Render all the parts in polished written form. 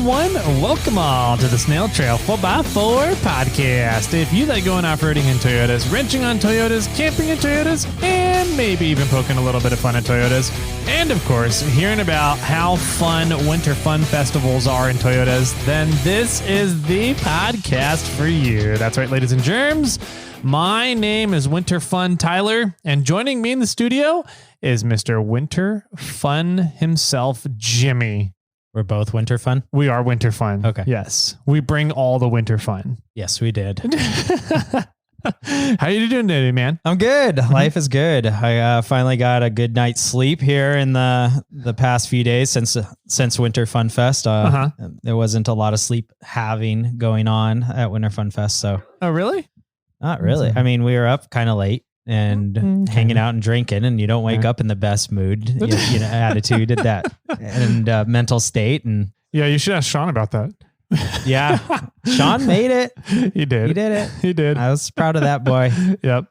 everyone. Welcome all to the Snail Trail 4x4 podcast. If you like going off-roading in Toyotas, wrenching on Toyotas, camping in Toyotas, and maybe even poking a little bit of fun at Toyotas, and of course, hearing about how fun winter fun festivals are in Toyotas, then this is the podcast for you. That's right, ladies and germs. My name is Winter Fun Tyler, and joining me in the studio is Mr. Winter Fun himself, Jimmy. We're both winter fun? We are winter fun. Okay. Yes. We bring all the winter fun. Yes, we did. How you doing today, man? I'm good. Life is good. I finally got a good night's sleep here in the past few days since Winter Fun Fest. There wasn't a lot of sleep having going on at Winter Fun Fest. So. Oh, really? Not really. I mean, we were up kind of late and hanging out and drinking, and you don't wake up in the best mood, attitude at that and mental state. And yeah, you should ask Sean about that. Yeah, Sean made it. He did. He did it. He did. I was proud of that boy. Yep.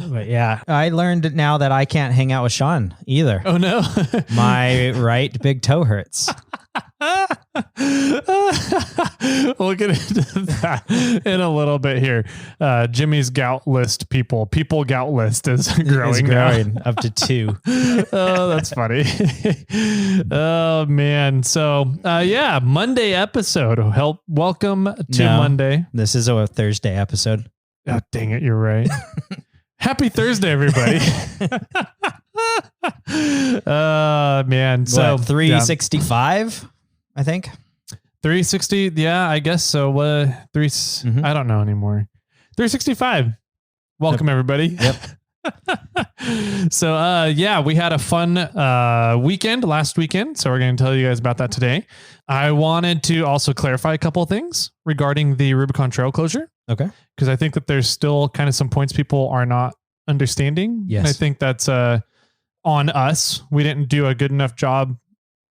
But yeah, I learned now that I can't hang out with Sean either. Oh no. My right big toe hurts. We'll get into that in a little bit here. Jimmy's gout list people gout list is growing up to 2. Oh, that's funny. Oh man. So Monday episode. Welcome to Monday. This is a Thursday episode. Oh, dang it. You're right. Happy Thursday, everybody. Man. So 365, I think. 360. Yeah, I guess so. I don't know anymore. 365. Welcome, everybody. Yep. So, we had a fun weekend last weekend. So we're going to tell you guys about that today. I wanted to also clarify a couple of things regarding the Rubicon Trail closure. Okay. Because I think that there's still kind of some points people are not understanding. Yes. And I think that's on us. We didn't do a good enough job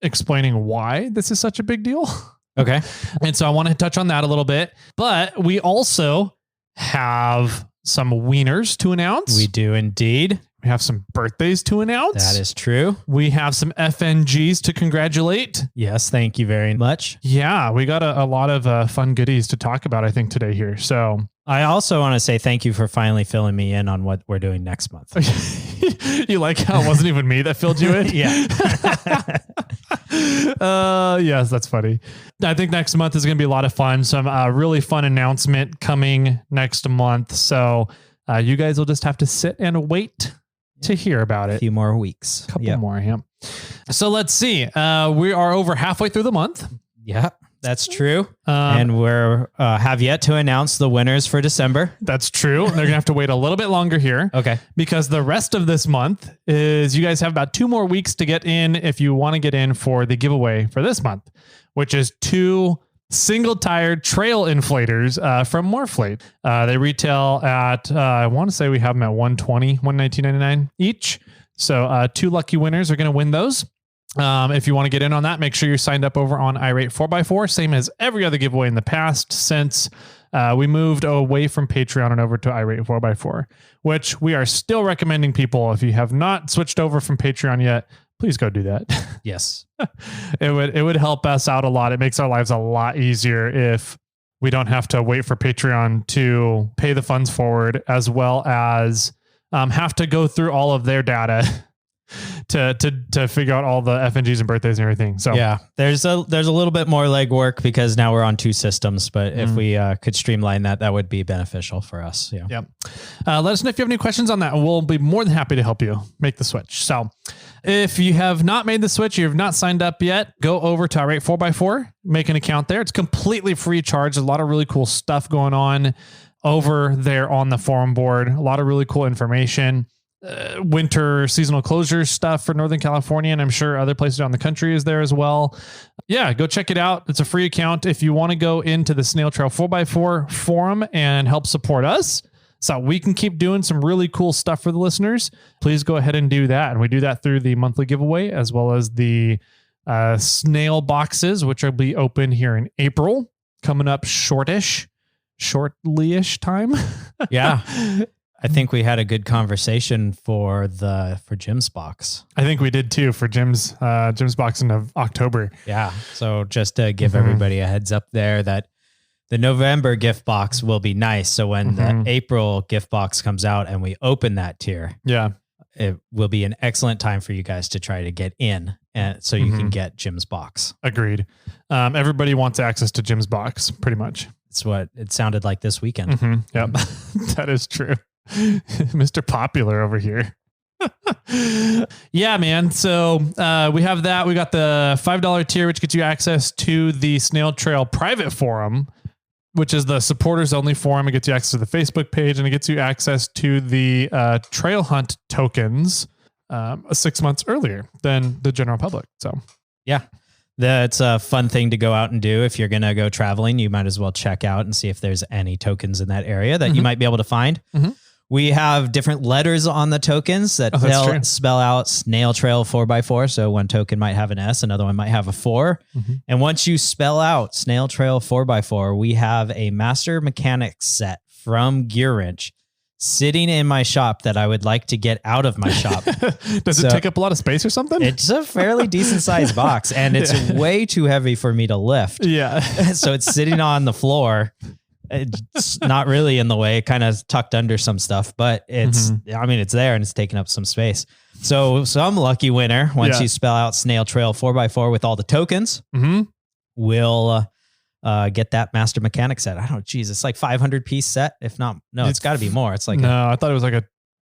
explaining why this is such a big deal. Okay. And so I want to touch on that a little bit, but we also have some wieners to announce. We do indeed. We have some birthdays to announce. That is true. We have some FNGs to congratulate. Yes. Thank you very much. Yeah. We got a lot of fun goodies to talk about, I think, today here. So I also want to say thank you for finally filling me in on what we're doing next month. You like how it wasn't even me that filled you in? Yeah. Yes, that's funny. I think next month is going to be a lot of fun. Some really fun announcement coming next month. So you guys will just have to sit and wait to hear about it. A few more weeks. A couple more, yeah. So let's see. We are over halfway through the month. Yeah. That's true. And we're have yet to announce the winners for December. That's true. They're going to have to wait a little bit longer here. Okay. Because the rest of this month is you guys have about 2 more weeks to get in if you want to get in for the giveaway for this month, which is 2 single-tired trail inflators from Morflate. They retail at, I want to say we have them at $119.99 each. So 2 lucky winners are going to win those. If you want to get in on that, make sure you're signed up over on iRate 4x4, same as every other giveaway in the past since we moved away from Patreon and over to iRate 4x4, which we are still recommending people. If you have not switched over from Patreon yet, please go do that. Yes. It would help us out a lot. It makes our lives a lot easier if we don't have to wait for Patreon to pay the funds forward, as well as have to go through all of their data to figure out all the FNGs and birthdays and everything. So yeah, there's a little bit more legwork because now we're on 2 systems, but if we could streamline that would be beneficial for us. Yeah. Yep. Let us know if you have any questions on that. We'll be more than happy to help you make the switch. So if you have not made the switch, you have not signed up yet, go over to iRate 4x4, make an account there. It's completely free of charge. There's a lot of really cool stuff going on over there on the forum board. A lot of really cool information. Winter seasonal closure stuff for Northern California, and I'm sure other places around the country is there as well. Yeah, go check it out. It's a free account. If you want to go into the Snail Trail 4x4 forum and help support us so we can keep doing some really cool stuff for the listeners, please go ahead and do that. And we do that through the monthly giveaway as well as the snail boxes, which will be open here in April, coming up shortly-ish time. Yeah. I think we had a good conversation for Jim's box. I think we did too for Jim's box in October. Yeah. So just to give everybody a heads up there that the November gift box will be nice. So when the April gift box comes out and we open that tier, it will be an excellent time for you guys to try to get in, and so you can get Jim's box. Agreed. Everybody wants access to Jim's box, pretty much. It's what it sounded like this weekend. Yep, that is true. Mr. Popular over here. Yeah, man. So we have that. We got the $5 tier, which gets you access to the Snail Trail private forum, which is the supporters only forum. It gets you access to the Facebook page, and it gets you access to the trail hunt tokens 6 months earlier than the general public. So yeah, that's a fun thing to go out and do. If you're going to go traveling, you might as well check out and see if there's any tokens in that area that you might be able to find. We have different letters on the tokens that they'll spell out Snail Trail 4x4. So one token might have an S, another one might have a 4. And once you spell out Snail Trail 4x4, we have a Master Mechanics set from WINCH sitting in my shop that I would like to get out of my shop. Does it take up a lot of space or something? It's a fairly decent sized box, and it's way too heavy for me to lift. Yeah. So it's sitting on the floor. It's not really in the way, kind of tucked under some stuff, but it's there and it's taking up some space. So some lucky winner, once you spell out Snail Trail 4x4 with all the tokens, will get that Master Mechanic set. I don't know, geez, it's like 500 piece set. If not, it's got to be more. It's like I thought it was like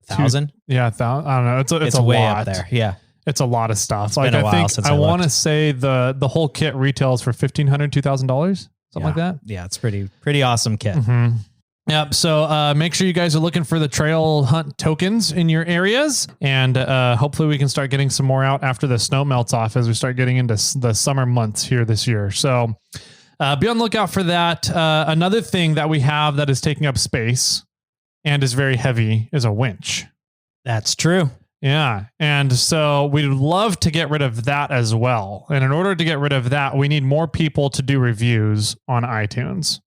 1,000. Yeah, 1,000. I don't know. It's a way lot up there. Yeah. It's a lot of stuff. It's been a while since I want to say the whole kit retails for $1,500, $2,000. Something like that. Yeah, it's pretty awesome kit. Yep. So make sure you guys are looking for the trail hunt tokens in your areas, and hopefully we can start getting some more out after the snow melts off as we start getting into the summer months here this year. So be on the lookout for that. Another thing that we have that is taking up space and is very heavy is a winch. That's true. Yeah. And so we'd love to get rid of that as well. And in order to get rid of that, we need more people to do reviews on iTunes.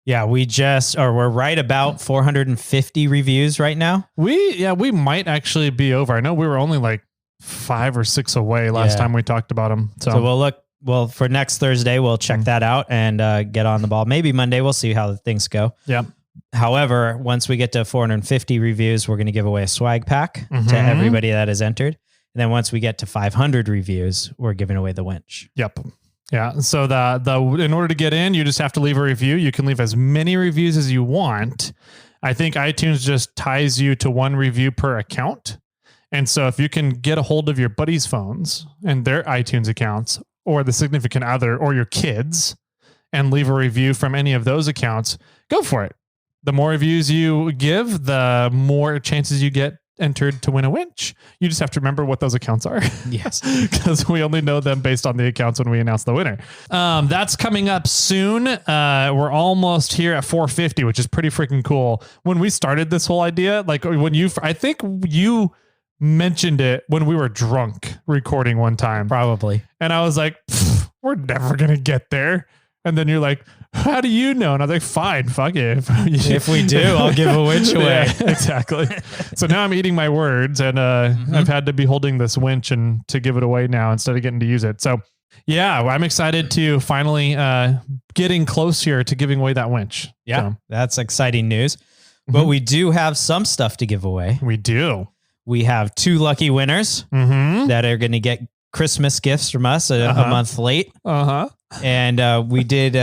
Yeah, we're right about 450 reviews right now. We might actually be over. I know we were only like 5 or 6 away last time we talked about them. So we'll for next Thursday, we'll check that out and get on the ball. Maybe Monday, we'll see how things go. Yeah. However, once we get to 450 reviews, we're going to give away a swag pack to everybody that has entered. And then once we get to 500 reviews, we're giving away the winch. Yep. Yeah. So in order to get in, you just have to leave a review. You can leave as many reviews as you want. I think iTunes just ties you to 1 review per account. And so if you can get a hold of your buddies' phones and their iTunes accounts, or the significant other, or your kids, and leave a review from any of those accounts, go for it. The more reviews you give, the more chances you get entered to win a winch. You just have to remember what those accounts are. Yes. Because we only know them based on the accounts when we announce the winner. That's coming up soon. We're almost here at 450, which is pretty freaking cool. When we started this whole idea, like I think you mentioned it when we were drunk recording one time. Probably. And I was like, we're never going to get there. And then you're like, how do you know? And I was like, fine, fuck it. If we do, I'll give a winch away. Yeah, exactly. So now I'm eating my words, and I've had to be holding this winch and to give it away now instead of getting to use it. So yeah, I'm excited to finally getting close here to giving away that winch. Yeah, so that's exciting news. But we do have some stuff to give away. We do. We have 2 lucky winners that are going to get Christmas gifts from us a month late. And we did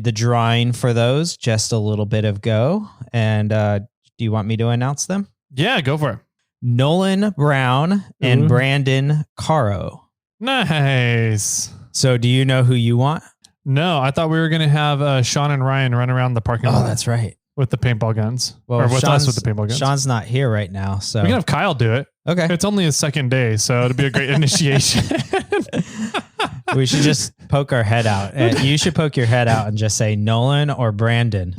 the drawing for those just a little bit ago. And do you want me to announce them? Yeah, go for it. Nolan Brown and Brandon Caro. Nice. So do you know who you want? No, I thought we were going to have Sean and Ryan run around the parking lot. Oh, that's right. With the paintball guns. Well, or with us with the paintball guns. Sean's not here right now, so we can have Kyle do it. Okay. It's only his second day, so it'll be a great initiation. We should just poke our head out. And you should poke your head out and just say Nolan or Brandon.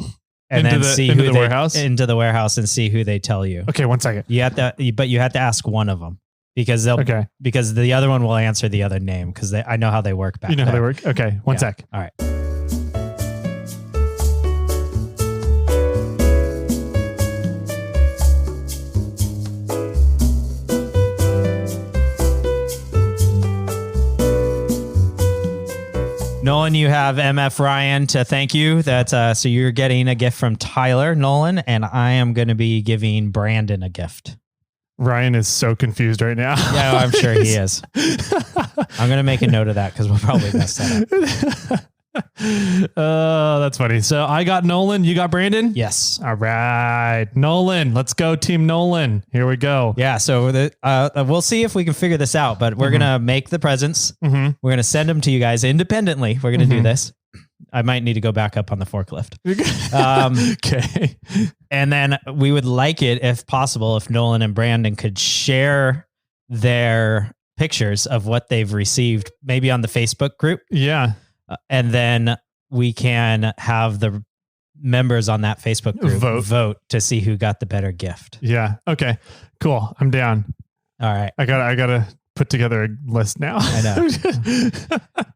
And then see into the warehouse? Into the warehouse and see who they tell you. Okay, 1 second. But you have to ask one of them because because the other one will answer the other name because I know how they work back. You know how they work? Okay, one sec. All right. Nolan, you have MF Ryan to thank you. That's so you're getting a gift from Tyler, Nolan, and I am going to be giving Brandon a gift. Ryan is so confused right now. Yeah, I'm sure he is. I'm going to make a note of that because we'll probably mess that up. Oh, that's funny. So I got Nolan. You got Brandon? Yes. All right. Nolan. Let's go, Team Nolan. Here we go. Yeah. So we'll see if we can figure this out, but we're going to make the presents. Mm-hmm. We're going to send them to you guys independently. We're going to do this. I might need to go back up on the forklift. Okay. And then we would like it, if possible, if Nolan and Brandon could share their pictures of what they've received, maybe on the Facebook group. Yeah. And then we can have the members on that Facebook group vote to see who got the better gift. Yeah. Okay. Cool. I'm down. All right. I gotta put together a list now. I know.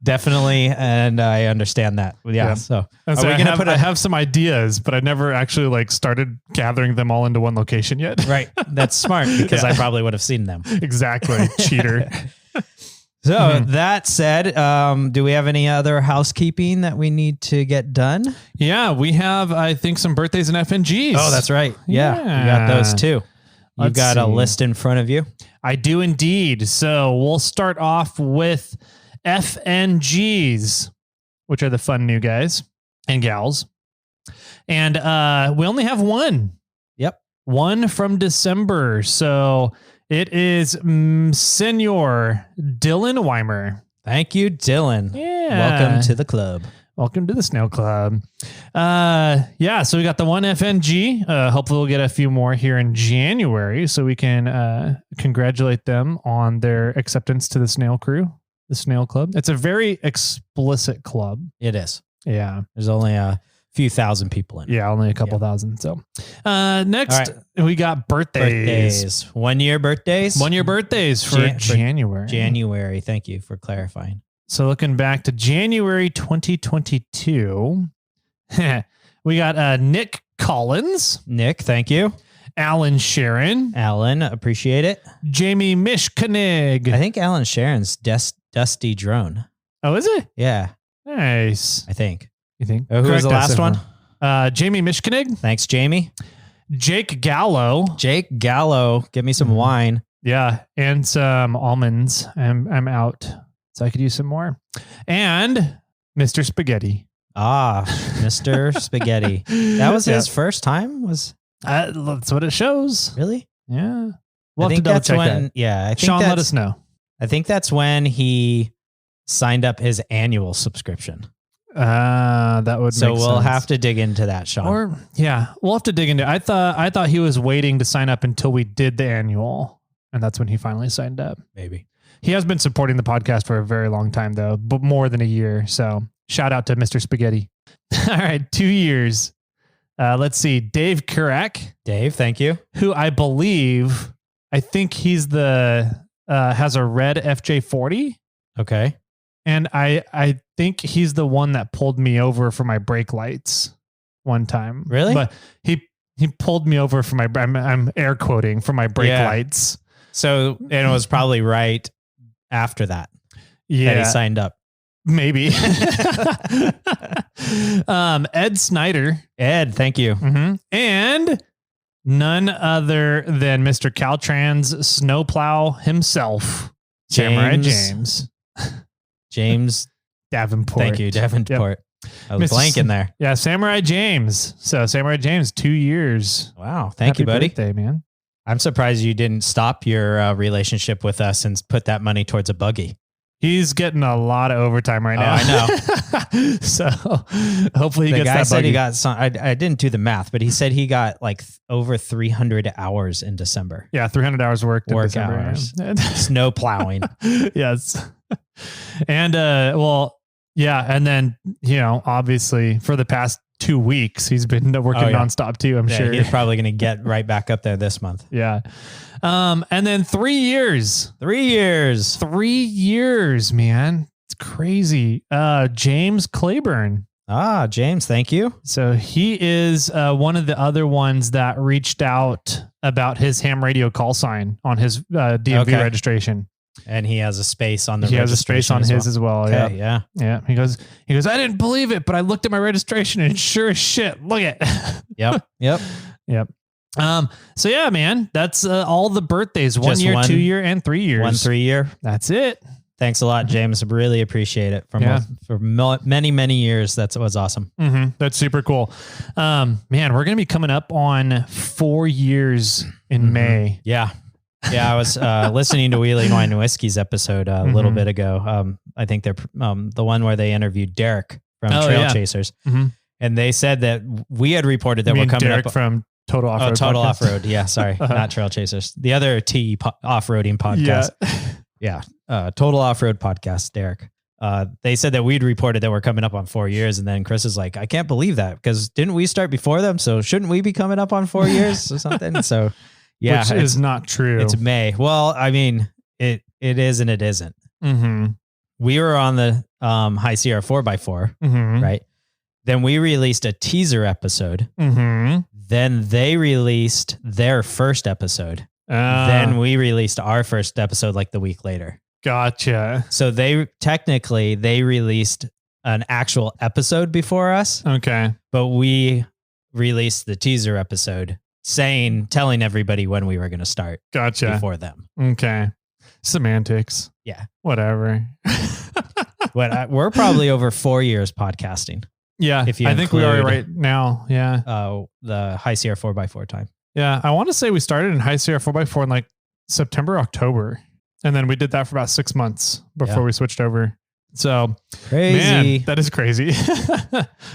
Definitely. And I understand that. Yeah. So I have some ideas, but I never actually started gathering them all into one location yet. Right. That's smart because I probably would have seen them. Exactly. Cheater. So that said, do we have any other housekeeping that we need to get done? Yeah, we have, I think, some birthdays and FNGs. Oh, that's right. Yeah. You got those too. You've got a list in front of you. I do indeed. So we'll start off with FNGs, which are the fun new guys and gals. And we only have one. Yep. One from December. So it is Senor Dylan Weimer. Thank you, Dylan. Yeah. Welcome to the club. Welcome to the Snail Club. Yeah, so we got the one FNG. Hopefully we'll get a few more here in January so we can congratulate them on their acceptance to the Snail crew, the Snail Club. It's a very explicit club. It is. Yeah. There's only a few thousand people in it. Yeah, only a couple thousand. So next we got birthdays. 1 year birthdays. 1 year birthdays for January. January. Thank you for clarifying. So looking back to January 2022, we got Nick Collins. Nick, thank you. Alan Sharon. Alan, appreciate it. Jamie Mishkonig. I think Alan Sharon's Dusty Drone. Oh, is it? Yeah. Nice. I think. You think? Oh, who was the last one? Jamie Mishkonig. Thanks, Jamie. Jake Gallo. Jake Gallo. Give me some wine. Yeah. And some almonds. I'm out. So I could use some more. And Mr. Spaghetti. Ah, Mr. Spaghetti. That was his first time? That's what it shows. Really? Yeah. We'll have to double check that. Yeah. I think Sean, let us know. I think that's when he signed up his annual subscription. That would so make we'll sense. have to dig into that, Sean. Or we'll have to dig into it. I thought he was waiting to sign up until we did the annual. And that's when he finally signed up. Maybe. He has been supporting the podcast for a very long time, though, but more than a year. So shout out to Mr. Spaghetti. All right, 2 years. Let's see. Dave Kurak. Dave, thank you. Who I think he's has a red FJ40. Okay. And I think he's the one that pulled me over for my brake lights one time. Really? But he pulled me over for my, I'm air quoting, for my brake lights. So, and it was probably right after that. Yeah. That he signed up. Maybe. Ed Snyder. Ed, thank you. Mm-hmm. And none other than Mr. Caltrans snowplow himself, Samurai James. James Davenport. Thank you, Davenport. Yep. I was blanking there. Yeah, Samurai James. So Samurai James, 2 years. Wow. Thank you, buddy. Birthday, man. I'm surprised you didn't stop your relationship with us and put that money towards a buggy. He's getting a lot of overtime right now. I know. So hopefully he gets that buggy. Said he got some, I didn't do the math, but he said he got over 300 hours in December. Yeah, 300 hours worked. Work hours. Snow plowing. Yes. And and then, obviously for the past 2 weeks, he's been working nonstop too, I'm sure. He's probably going to get right back up there this month. Yeah. And then 3 years. 3 years. 3 years, man. It's crazy. James Claiborne. Ah, James, thank you. So he is one of the other ones that reached out about his ham radio call sign on his DMV registration. And he has a space on the He has a space on his as well. Okay, Yeah. Yeah. He goes, I didn't believe it, but I looked at my registration and sure as shit, look at Yep. So yeah, man, that's all the birthdays. One Just year, 2 year, and 3 years. 1 3 year. That's it. Thanks a lot, James. Really appreciate it for many, many years. That was awesome. Mm-hmm. That's super cool. Man, we're going to be coming up on 4 years in May. Yeah. I was listening to Wheeling Wine and Whiskey's episode a little bit ago. I think they're the one where they interviewed Derek from Trail Chasers. And they said that we had reported that we're coming Derek up from Total Offroad. Total Offroad. Yeah, sorry. Not Trail Chasers. The other off-roading podcast. Yeah. Total Offroad podcast, Derek. They said that we'd reported that we're coming up on 4 years. And then Chris is like, I can't believe that because didn't we start before them? So shouldn't we be coming up on 4 years or something? So yeah. Which is not true. It's May. Well, I mean, it is and it isn't. We were on the High Sierra 4x4, right? Then we released a teaser episode. Then they released their first episode. Then we released our first episode like the week later. Gotcha. So they released an actual episode before us. Okay. But we released the teaser episode telling everybody when we were going to start. Gotcha. Before them. Okay. Semantics. Yeah. Whatever. But we're probably over 4 years podcasting. Yeah. I think we are right now. Yeah. The High Sierra 4x4 time. Yeah. I want to say we started in High Sierra 4x4 in like September, October. And then we did that for about 6 months before we switched over. So crazy. Man, that is crazy.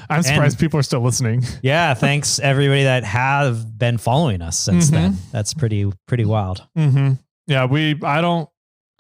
I'm surprised people are still listening. Yeah. Thanks everybody that have been following us since then. That's pretty wild. Yeah. I don't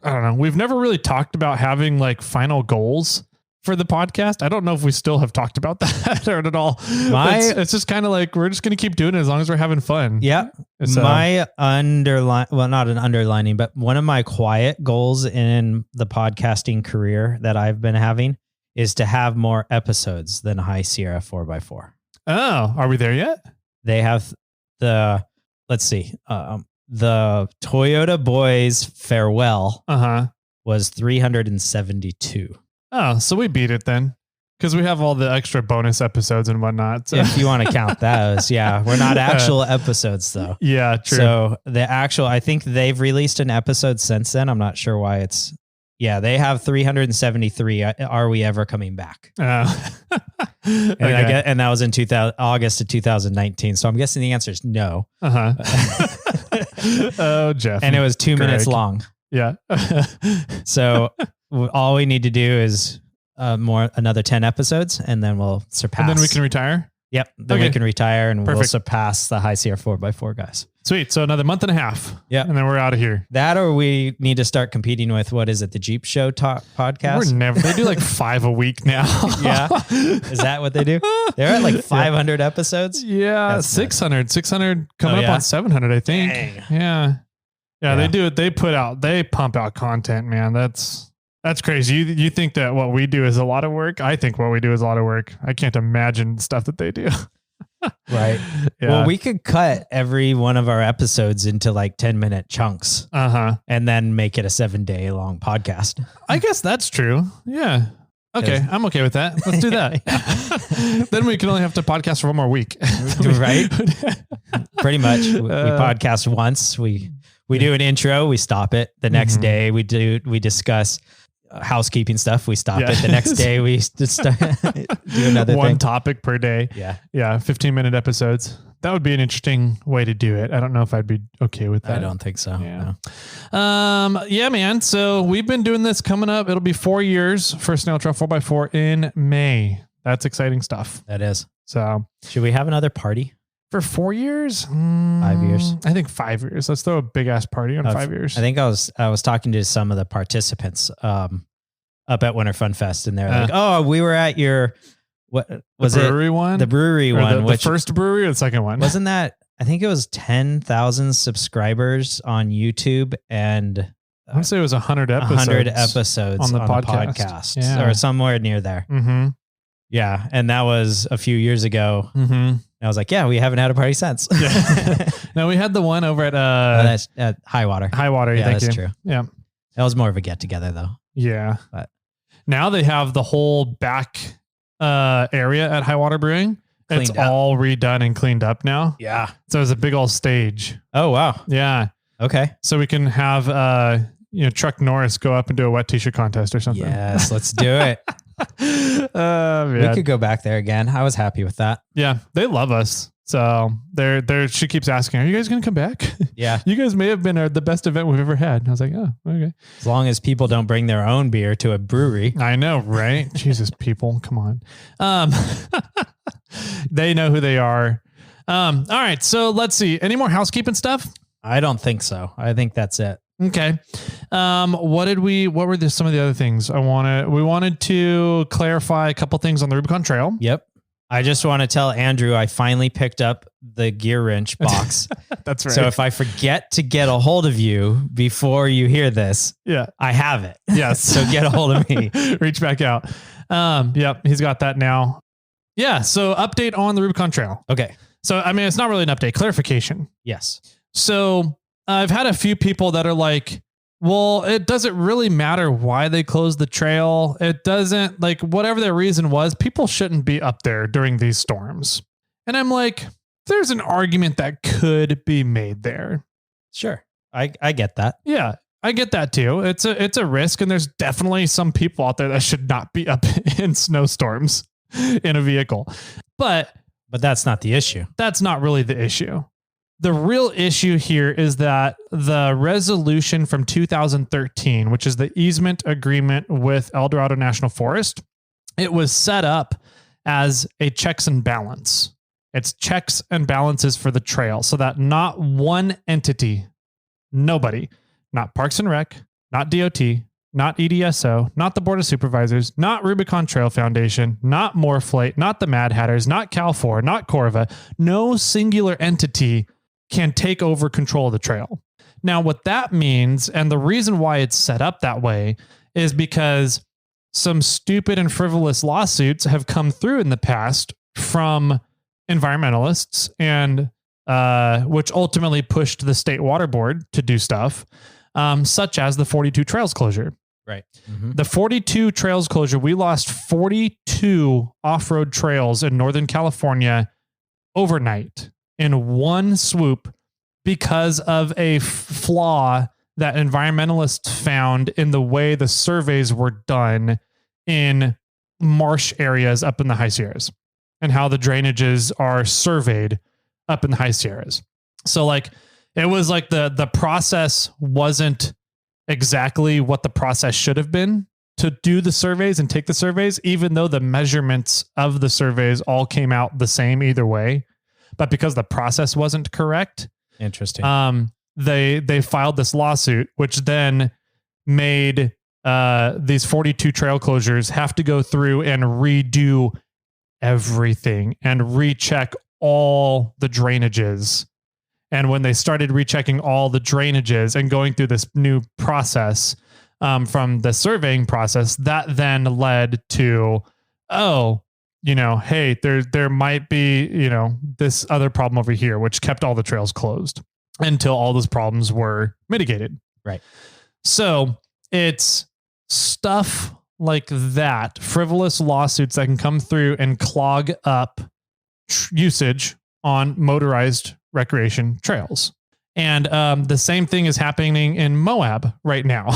know. We've never really talked about having like final goals for the podcast. I don't know if we still have talked about that or at all. It's just kind of like, we're just going to keep doing it as long as we're having fun. Yeah. So, my not an underlining, but one of my quiet goals in the podcasting career that I've been having is to have more episodes than High Sierra 4x4. Oh, are we there yet? They have the Toyota Boys Farewell was 372. Oh, so we beat it then. Because we have all the extra bonus episodes and whatnot. So. If you want to count those, yeah. We're not actual episodes though. Yeah, true. So I think they've released an episode since then. I'm not sure why they have 373. Are we ever coming back? And that was in August of 2019. So I'm guessing the answer is no. Oh, Jeff. And it was 2 minutes long. Yeah. So all we need to do is another 10 episodes and then we'll surpass. And then we can retire? Yep. Then we can retire and we'll surpass the High Sierra 4x4 guys. Sweet. So another month and a half. Yeah. And then we're out of here. That or we need to start competing with, what is it? The Jeep Show podcast? They do like 5 a week now. Yeah. Is that what they do? They're at like 500 episodes. Yeah. That's 600 coming up on 700, I think. Dang. Yeah. They do it. They pump out content, man. That's crazy. You think that what we do is a lot of work? I think what we do is a lot of work. I can't imagine stuff that they do. Right. Yeah. Well, we could cut every one of our episodes into like 10-minute chunks. And then make it a 7-day long podcast. I guess that's true. Yeah. Okay. I'm okay with that. Let's do that. Then we can only have to podcast for one more week. Right. Pretty much. We podcast once. We do an intro, we stop it. The next day we discuss housekeeping stuff. We stop it. The next day we just do another one thing. Topic per day. Yeah. Yeah. 15-minute episodes. That would be an interesting way to do it. I don't know if I'd be okay with that. I don't think so. Yeah. No. Yeah, man. So we've been doing this coming up. It'll be 4 years for Snail Trail 4x4 in May. That's exciting stuff. That is. So should we have another party? For 4 years? 5 years. I think 5 years. Let's throw a big ass party on 5 years. I think I was talking to some of the participants up at Winter Fun Fest, and they're like, "Oh, we were at your what was the brewery one? The brewery one, the first brewery or the second one? Wasn't that? I think it was 10,000 subscribers on YouTube, and I would say it was 100 episodes. 100 episodes on the podcast, or somewhere near there. Yeah, and that was a few years ago. I was like, yeah, we haven't had a party since. No, we had the one over at at High Water. High Water, yeah, that's true. Yeah. That was more of a get together though. Yeah. But now they have the whole back area at High Water Brewing. It's all redone and cleaned up now. Yeah. So there's a big old stage. Oh, wow. Yeah. Okay. So we can have, Chuck Norris go up and do a wet t-shirt contest or something. Yes, let's do it. We could go back there again. I was happy with that. Yeah. They love us. So she keeps asking, are you guys going to come back? Yeah. You guys may have been the best event we've ever had. And I was like, oh, okay. As long as people don't bring their own beer to a brewery. I know, right? Jesus, people, come on. They know who they are. All right. So let's see. Any more housekeeping stuff? I don't think so. I think that's it. Okay. What were some of the other things we wanted to clarify a couple things on the Rubicon Trail. Yep. I just want to tell Andrew, I finally picked up the gear wrench box. That's right. So if I forget to get a hold of you before you hear this, I have it. Yes. So get a hold of me. Reach back out. Yep. He's got that now. Yeah. So update on the Rubicon Trail. Okay. So, I mean, it's not really an update, clarification. Yes. So I've had a few people that are like, well, it doesn't really matter why they closed the trail. It doesn't, like, whatever their reason was, people shouldn't be up there during these storms. And I'm like, there's an argument that could be made there. Sure. I get that. Yeah, I get that too. It's a risk. And there's definitely some people out there that should not be up in snowstorms in a vehicle. But that's not the issue. That's not really the issue. The real issue here is that the resolution from 2013, which is the easement agreement with El Dorado National Forest, it was set up as a checks and balance. It's checks and balances for the trail so that not one entity, nobody, not Parks and Rec, not DOT, not EDSO, not the Board of Supervisors, not Rubicon Trail Foundation, not Morflate, not the Mad Hatters, not Cal4, not Corva, no singular entity can take over control of the trail. Now, what that means, and the reason why it's set up that way, is because some stupid and frivolous lawsuits have come through in the past from environmentalists, and which ultimately pushed the state water board to do stuff, such as the 42 trails closure. Right. Mm-hmm. The 42 trails closure, we lost 42 off-road trails in Northern California overnight in one swoop because of a flaw that environmentalists found in the way the surveys were done in marsh areas up in the High Sierras and how the drainages are surveyed up in the High Sierras. So like, it was like the process wasn't exactly what the process should have been to do the surveys and take the surveys, even though the measurements of the surveys all came out the same either way. But because the process wasn't correct, interesting. They filed this lawsuit, which then made these 42 trail closures have to go through and redo everything and recheck all the drainages. And when they started rechecking all the drainages and going through this new process from the surveying process, that then led to, hey, there might be, this other problem over here, which kept all the trails closed until all those problems were mitigated. Right. So it's stuff like that, frivolous lawsuits that can come through and clog up usage on motorized recreation trails. And the same thing is happening in Moab right now.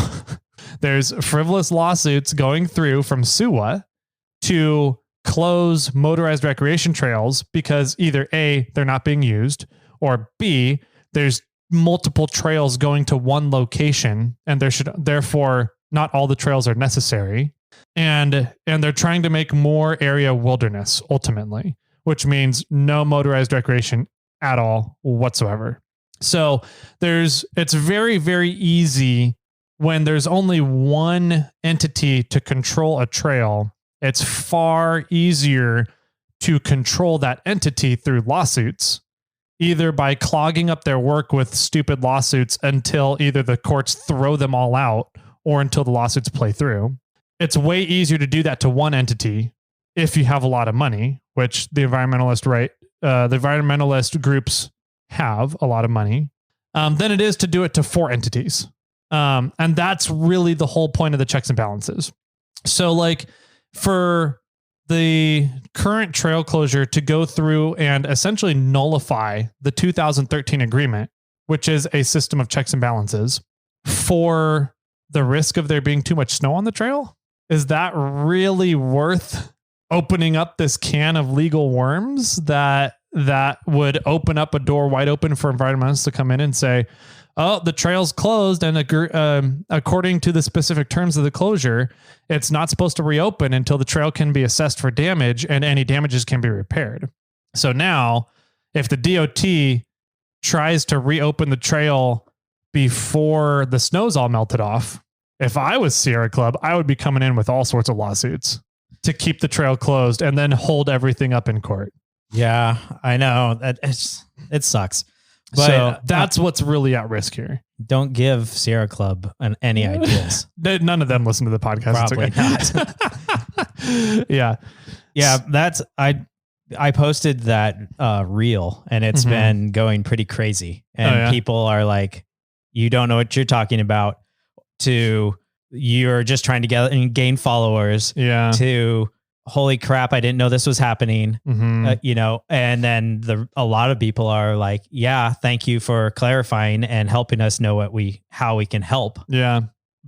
There's frivolous lawsuits going through from SUWA to close motorized recreation trails because either A, they're not being used, or B, there's multiple trails going to one location and therefore not all the trails are necessary. And they're trying to make more area wilderness ultimately, which means no motorized recreation at all whatsoever. So it's very, very easy when there's only one entity to control a trail. It's far easier to control that entity through lawsuits, either by clogging up their work with stupid lawsuits until either the courts throw them all out or until the lawsuits play through. It's way easier to do that to one entity if you have a lot of money, which the environmentalist groups have a lot of money, than it is to do it to four entities. And that's really the whole point of the checks and balances. So like for the current trail closure to go through and essentially nullify the 2013 agreement, which is a system of checks and balances for the risk of there being too much snow on the trail, is that really worth opening up this can of legal worms that would open up a door wide open for environmentalists to come in and say, oh, the trail's closed, and according to the specific terms of the closure, it's not supposed to reopen until the trail can be assessed for damage and any damages can be repaired. So now, if the DOT tries to reopen the trail before the snow's all melted off, if I was Sierra Club, I would be coming in with all sorts of lawsuits to keep the trail closed and then hold everything up in court. Yeah, I know. It sucks. But so that's what's really at risk here. Don't give Sierra Club any ideas. None of them listen to the podcast. Probably not. Yeah. Yeah, that's I posted that reel, and it's been going pretty crazy. And people are like, you don't know what you're talking about, to you're just trying to gain followers, to holy crap, I didn't know this was happening. And then a lot of people are like, yeah, thank you for clarifying and helping us know how we can help. Yeah.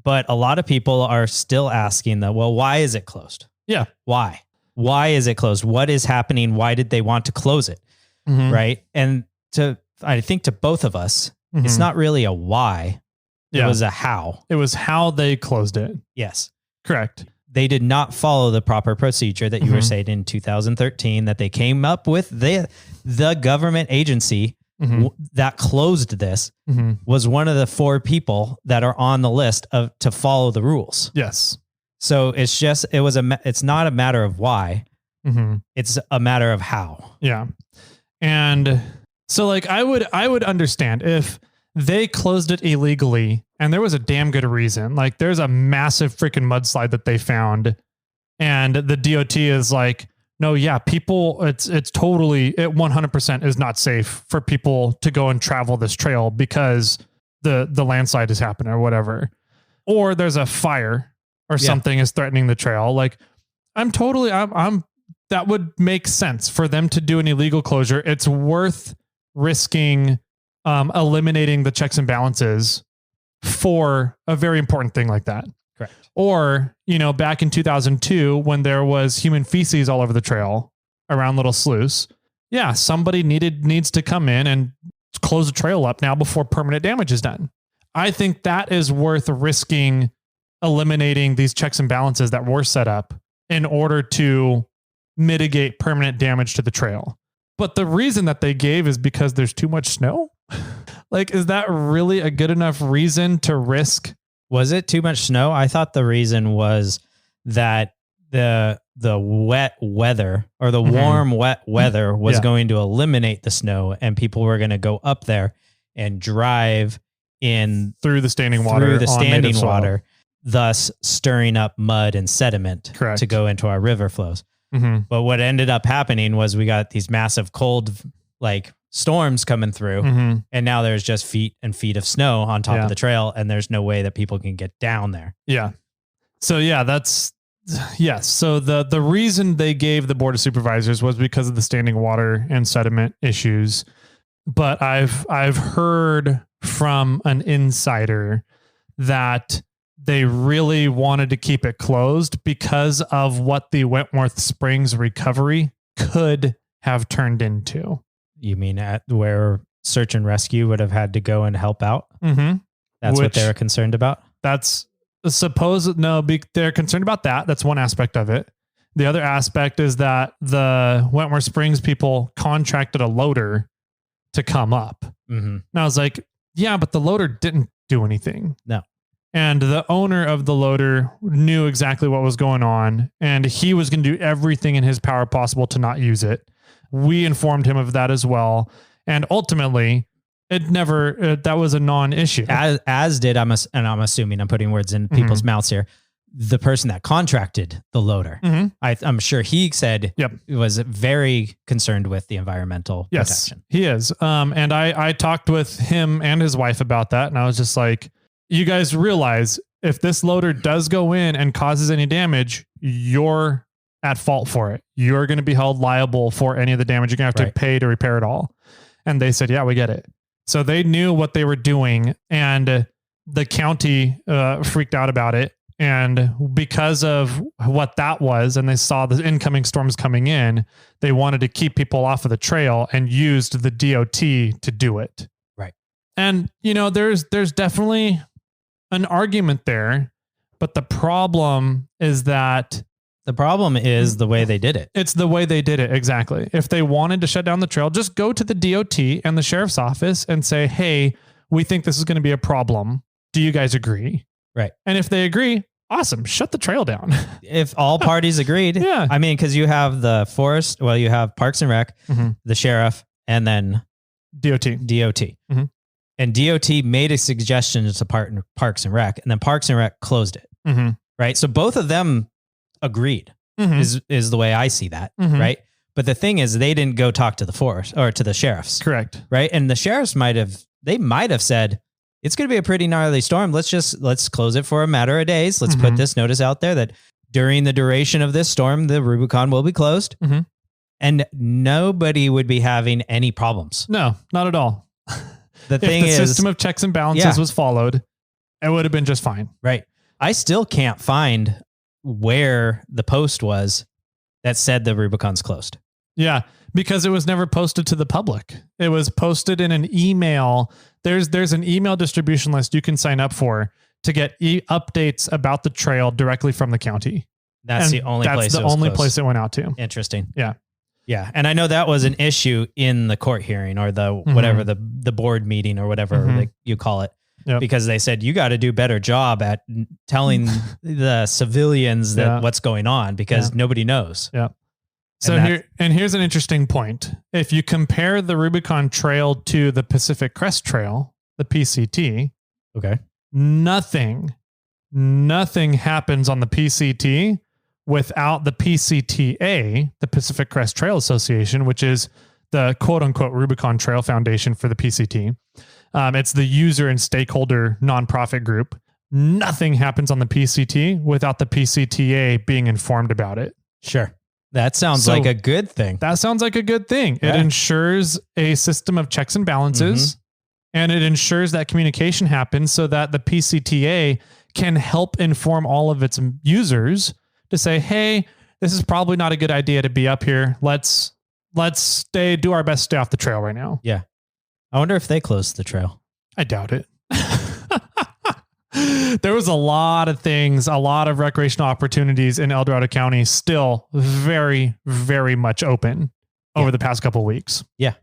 But a lot of people are still asking well, why is it closed? Yeah. Why is it closed? What is happening? Why did they want to close it? Right. And I think to both of us, it's not really a why. It was a how. It was how they closed it. Yes. Correct. They did not follow the proper procedure that you were saying in 2013 that they came up with. The government agency that closed this was one of the 4 people that are on the list to follow the rules. Yes. So it's not a matter of why. It's a matter of how. Yeah. And so like I would understand if they closed it illegally and there was a damn good reason. Like there's a massive freaking mudslide that they found and the DOT is like, no, yeah, people, it 100% is not safe for people to go and travel this trail because the landslide has happened or whatever. Or there's a fire or something is threatening the trail. Like I'm that would make sense for them to do an illegal closure. It's worth risking eliminating the checks and balances for a very important thing like that. Correct. Or, back in 2002, when there was human feces all over the trail around Little Sluice. Yeah. Somebody needs to come in and close the trail up now before permanent damage is done. I think that is worth risking eliminating these checks and balances that were set up in order to mitigate permanent damage to the trail. But the reason that they gave is because there's too much snow. Like, is that really a good enough reason to risk? Was it too much snow? I thought the reason was that the wet weather or the warm, wet weather was going to eliminate the snow and people were going to go up there and drive in through the standing water, thus stirring up mud and sediment to go into our river flows. But what ended up happening was we got these massive cold, like storms coming through and now there's just feet and feet of snow on top of the trail and there's no way that people can get down there. Yeah. So yes. So the reason they gave the Board of Supervisors was because of the standing water and sediment issues. But I've heard from an insider that they really wanted to keep it closed because of what the Wentworth Springs recovery could have turned into. You mean at where search and rescue would have had to go and help out? That's what they were concerned about? That's they're concerned about that. That's one aspect of it. The other aspect is that the Wentworth Springs people contracted a loader to come up. And I was like, yeah, but the loader didn't do anything. No. And the owner of the loader knew exactly what was going on, and he was going to do everything in his power possible to not use it. We informed him of that as well. And ultimately, that was a non-issue. As did, I'm assuming I'm putting words in people's mouths here, the person that contracted the loader. I'm sure he said was very concerned with the environmental protection. He is. And I talked with him and his wife about that. And I was just like, you guys realize if this loader does go in and causes any damage, you're at fault for it. You're going to be held liable for any of the damage. You're going to have to pay to repair it all. And they said, yeah, we get it. So they knew what they were doing, and the county freaked out about it. And because of what that was, and they saw the incoming storms coming in, they wanted to keep people off of the trail and used the DOT to do it. Right. And, there's definitely an argument there, but the problem is that the way they did it. It's the way they did it. Exactly. If they wanted to shut down the trail, just go to the DOT and the sheriff's office and say, hey, we think this is going to be a problem. Do you guys agree? Right. And if they agree, awesome. Shut the trail down. If all parties agreed. Yeah. I mean, because you have the forest, you have Parks and Rec, the sheriff, and then DOT. Mm-hmm. And DOT made a suggestion to Parks and Rec, and then Parks and Rec closed it. Mm-hmm. Right. So both of them agreed is the way I see that. Right. But the thing is, they didn't go talk to the forest or to the sheriffs. Correct. Right. And the sheriffs might have said, it's going to be a pretty gnarly storm. Let's close it for a matter of days. Let's put this notice out there that during the duration of this storm, the Rubicon will be closed, and nobody would be having any problems. No, not at all. The thing is, system of checks and balances was followed, it would have been just fine. Right. I still can't find where the post was that said the Rubicon's closed. Yeah, because it was never posted to the public. It was posted in an email. There's an email distribution list you can sign up for to get updates about the trail directly from the county. That's the only place it went out to. Interesting. Yeah. Yeah. And I know that was an issue in the court hearing or the whatever, the board meeting or whatever you call it. Yep. Because they said, you got to do a better job at telling the civilians that what's going on, because nobody knows. Yeah. So here's an interesting point. If you compare the Rubicon Trail to the Pacific Crest Trail, the PCT, nothing happens on the PCT without the PCTA, the Pacific Crest Trail Association, which is the quote unquote Rubicon Trail Foundation for the PCT. It's the user and stakeholder nonprofit group. Nothing happens on the PCT without the PCTA being informed about it. Sure. That sounds like a good thing. That sounds like a good thing. Yeah. It ensures a system of checks and balances, and it ensures that communication happens so that the PCTA can help inform all of its users to say, hey, this is probably not a good idea to be up here. Let's do our best to stay off the trail right now. Yeah. I wonder if they closed the trail. I doubt it. There was a lot of things, a lot of recreational opportunities in El Dorado County still very, very much open over the past couple of weeks. Yeah,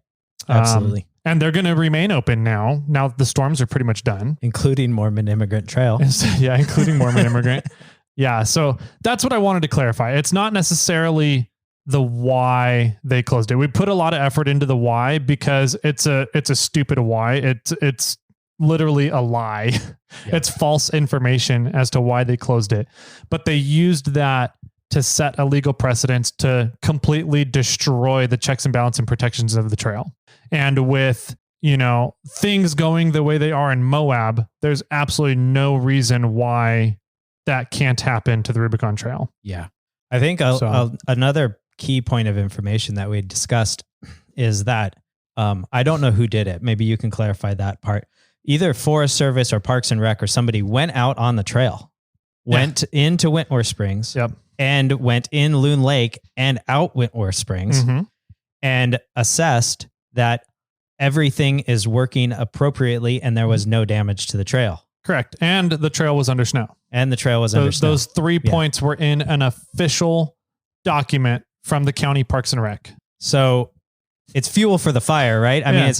absolutely. And they're going to remain open now that the storms are pretty much done. Including Mormon Immigrant Trail. Yeah, including Mormon Immigrant. Yeah, so that's what I wanted to clarify. It's not necessarily the why they closed it. We put a lot of effort into the why because it's a stupid why. It's literally a lie. Yeah. It's false information as to why they closed it. But they used that to set a legal precedence to completely destroy the checks and balance and protections of the trail. And with, things going the way they are in Moab, there's absolutely no reason why that can't happen to the Rubicon Trail. Yeah. I think another key point of information that we discussed is that I don't know who did it. Maybe you can clarify that part. Either Forest Service or Parks and Rec or somebody went out on the trail, went into Wentworth Springs, and went in Loon Lake and out Wentworth Springs, and assessed that everything is working appropriately and there was no damage to the trail. Correct. And the trail was under snow. Those 3 points were in an official document from the county Parks and Rec. So it's fuel for the fire, right? I mean,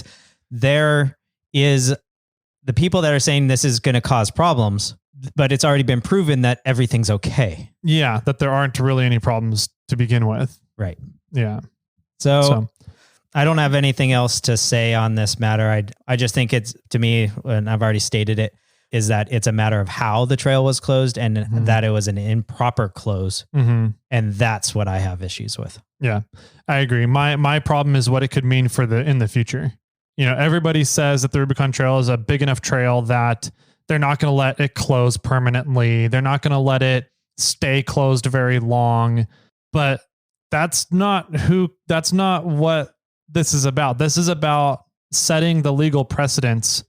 there is the people that are saying this is going to cause problems, but it's already been proven that everything's okay. Yeah, that there aren't really any problems to begin with. Right. Yeah. So I don't have anything else to say on this matter. I just think it's, to me, and I've already stated it, is that it's a matter of how the trail was closed and that it was an improper close. And that's what I have issues with. Yeah, I agree. My problem is what it could mean for in the future. Everybody says that the Rubicon Trail is a big enough trail that They're not going to let it close permanently. They're not going to let it stay closed very long. But that's not what this is about. This is about setting the legal precedents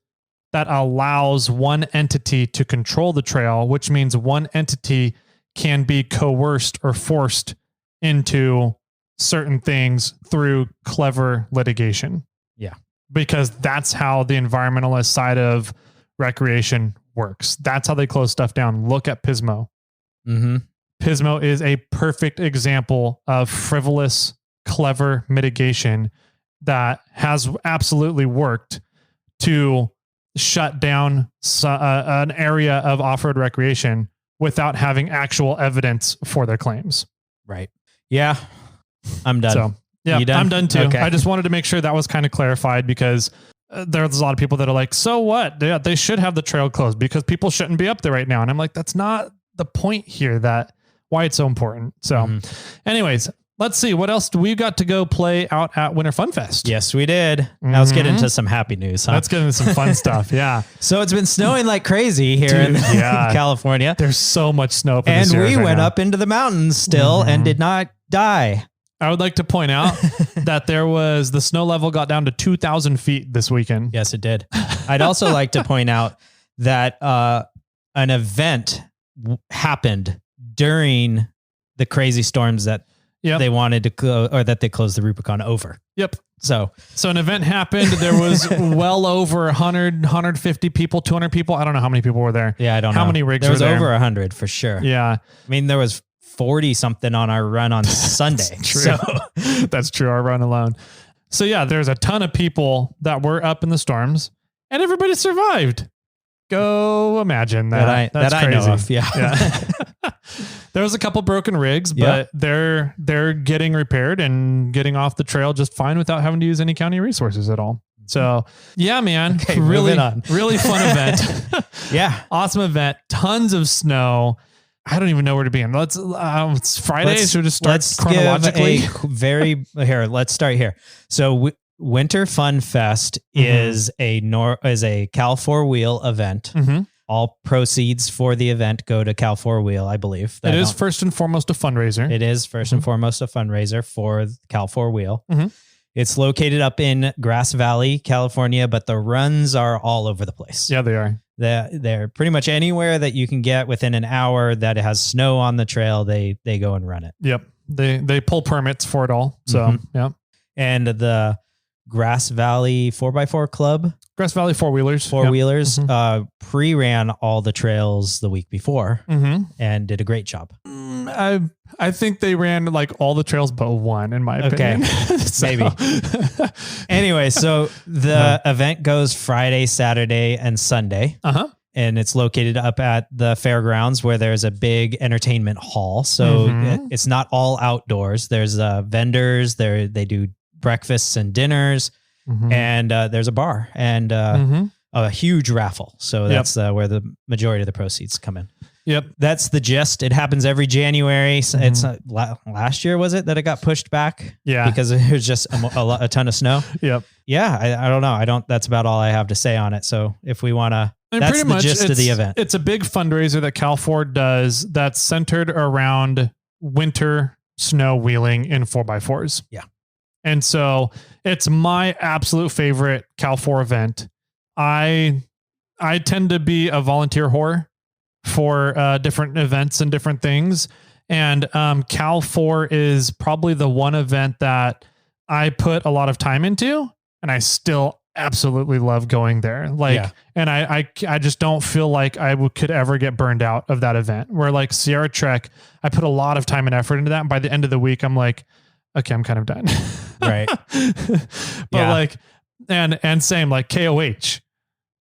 that allows one entity to control the trail, which means one entity can be coerced or forced into certain things through clever litigation. Yeah. Because that's how the environmentalist side of recreation works. That's how they close stuff down. Look at Pismo. Mm-hmm. Pismo is a perfect example of frivolous, clever mitigation that has absolutely worked to shut down an area of off-road recreation without having actual evidence for their claims. Right. Yeah. I'm done. So, yeah, I'm done too. Okay. I just wanted to make sure that was kind of clarified because there's a lot of people that are like, so what? They should have the trail closed because people shouldn't be up there right now. And I'm like, that's not the point here, that why it's so important. So anyways, let's see. What else do we got to go play out at Winter Fun Fest? Yes, we did. Now let's get into some happy news. Huh? Let's get into some fun stuff. Yeah. So it's been snowing like crazy here in California. There's so much snow. And we went up into the mountains still and did not die. I would like to point out that the snow level got down to 2,000 feet this weekend. Yes, it did. I'd also like to point out that an event happened during the crazy storms that they wanted to close, or that they closed the Rubicon over. Yep. So an event happened. There was well over 100, 150 people, 200 people. I don't know how many people were there. Yeah, I don't know. How many rigs were there? There was over 100 for sure. Yeah. I mean, there was 40 something on our run on Sunday. True. So that's true. Our run alone. So yeah, there's a ton of people that were up in the storms and everybody survived. Go imagine that. That's crazy. I know of. Yeah. There was a couple broken rigs, but they're getting repaired and getting off the trail just fine without having to use any county resources at all. So yeah, man, okay, really fun event. Yeah. Awesome event. Tons of snow. I don't even know where to begin. It's Friday. So just start chronologically. Let's start here. So Winter Fun Fest is a Cal 4-wheel event. Mm-hmm. All proceeds for the event go to Cal 4-wheel, I believe. It is first and foremost a fundraiser. It is first and foremost a fundraiser for Cal 4-wheel. Mm-hmm. It's located up in Grass Valley, California, but the runs are all over the place. Yeah, they are. They're pretty much anywhere that you can get within an hour that it has snow on the trail. They go and run it. Yep. They pull permits for it all. So, yeah. And the Grass Valley 4x4 Club. Grass Valley four-wheelers. Four-wheelers pre-ran all the trails the week before and did a great job. I think they ran like all the trails but one, in my opinion. Maybe. Anyway, so the event goes Friday, Saturday, and Sunday. And it's located up at the fairgrounds where there's a big entertainment hall. So it's not all outdoors. There's vendors. They do breakfasts and dinners. And there's a bar and a huge raffle. So that's where the majority of the proceeds come in. Yep. That's the gist. It happens every January. So it's last year, was it, that it got pushed back? Yeah. Because it was just a ton of snow. Yep. Yeah. I don't know. That's about all I have to say on it. So if we want to, that's the gist of the event. It's a big fundraiser that Cal 4 does that's centered around winter snow wheeling in 4x4s. Yeah. And so it's my absolute favorite Cal 4 event. I tend to be a volunteer whore for different events and different things. And Cal 4 is probably the one event that I put a lot of time into, and I still absolutely love going there. And I just don't feel like I could ever get burned out of that event. Where like Sierra Trek, I put a lot of time and effort into that. And by the end of the week, I'm like, okay, I'm kind of done. Right. But like, and same like KOH.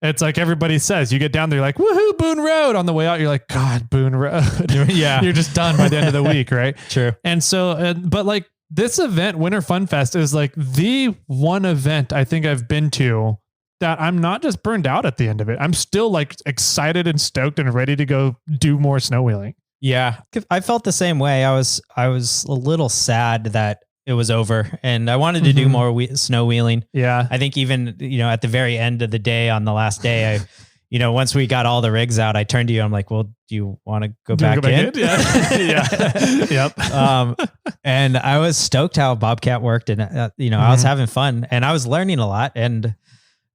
It's like everybody says, you get down there, you're like, woohoo, Boone Road. On the way out, you're like, God, Boone Road. Yeah. You're just done by the end of the week, right? True. And so, but like this event, Winter Fun Fest, is like the one event I think I've been to that I'm not just burned out at the end of it. I'm still like excited and stoked and ready to go do more snow wheeling. Yeah. I felt the same way. I was a little sad that it was over and I wanted to do more snow wheeling. Yeah. I think even, at the very end of the day, on the last day, once we got all the rigs out, I turned to you. I'm like, well, do you want to go back in? Yeah. Yeah. Yep. And I was stoked how Bobcat worked, and I was having fun, and I was learning a lot. And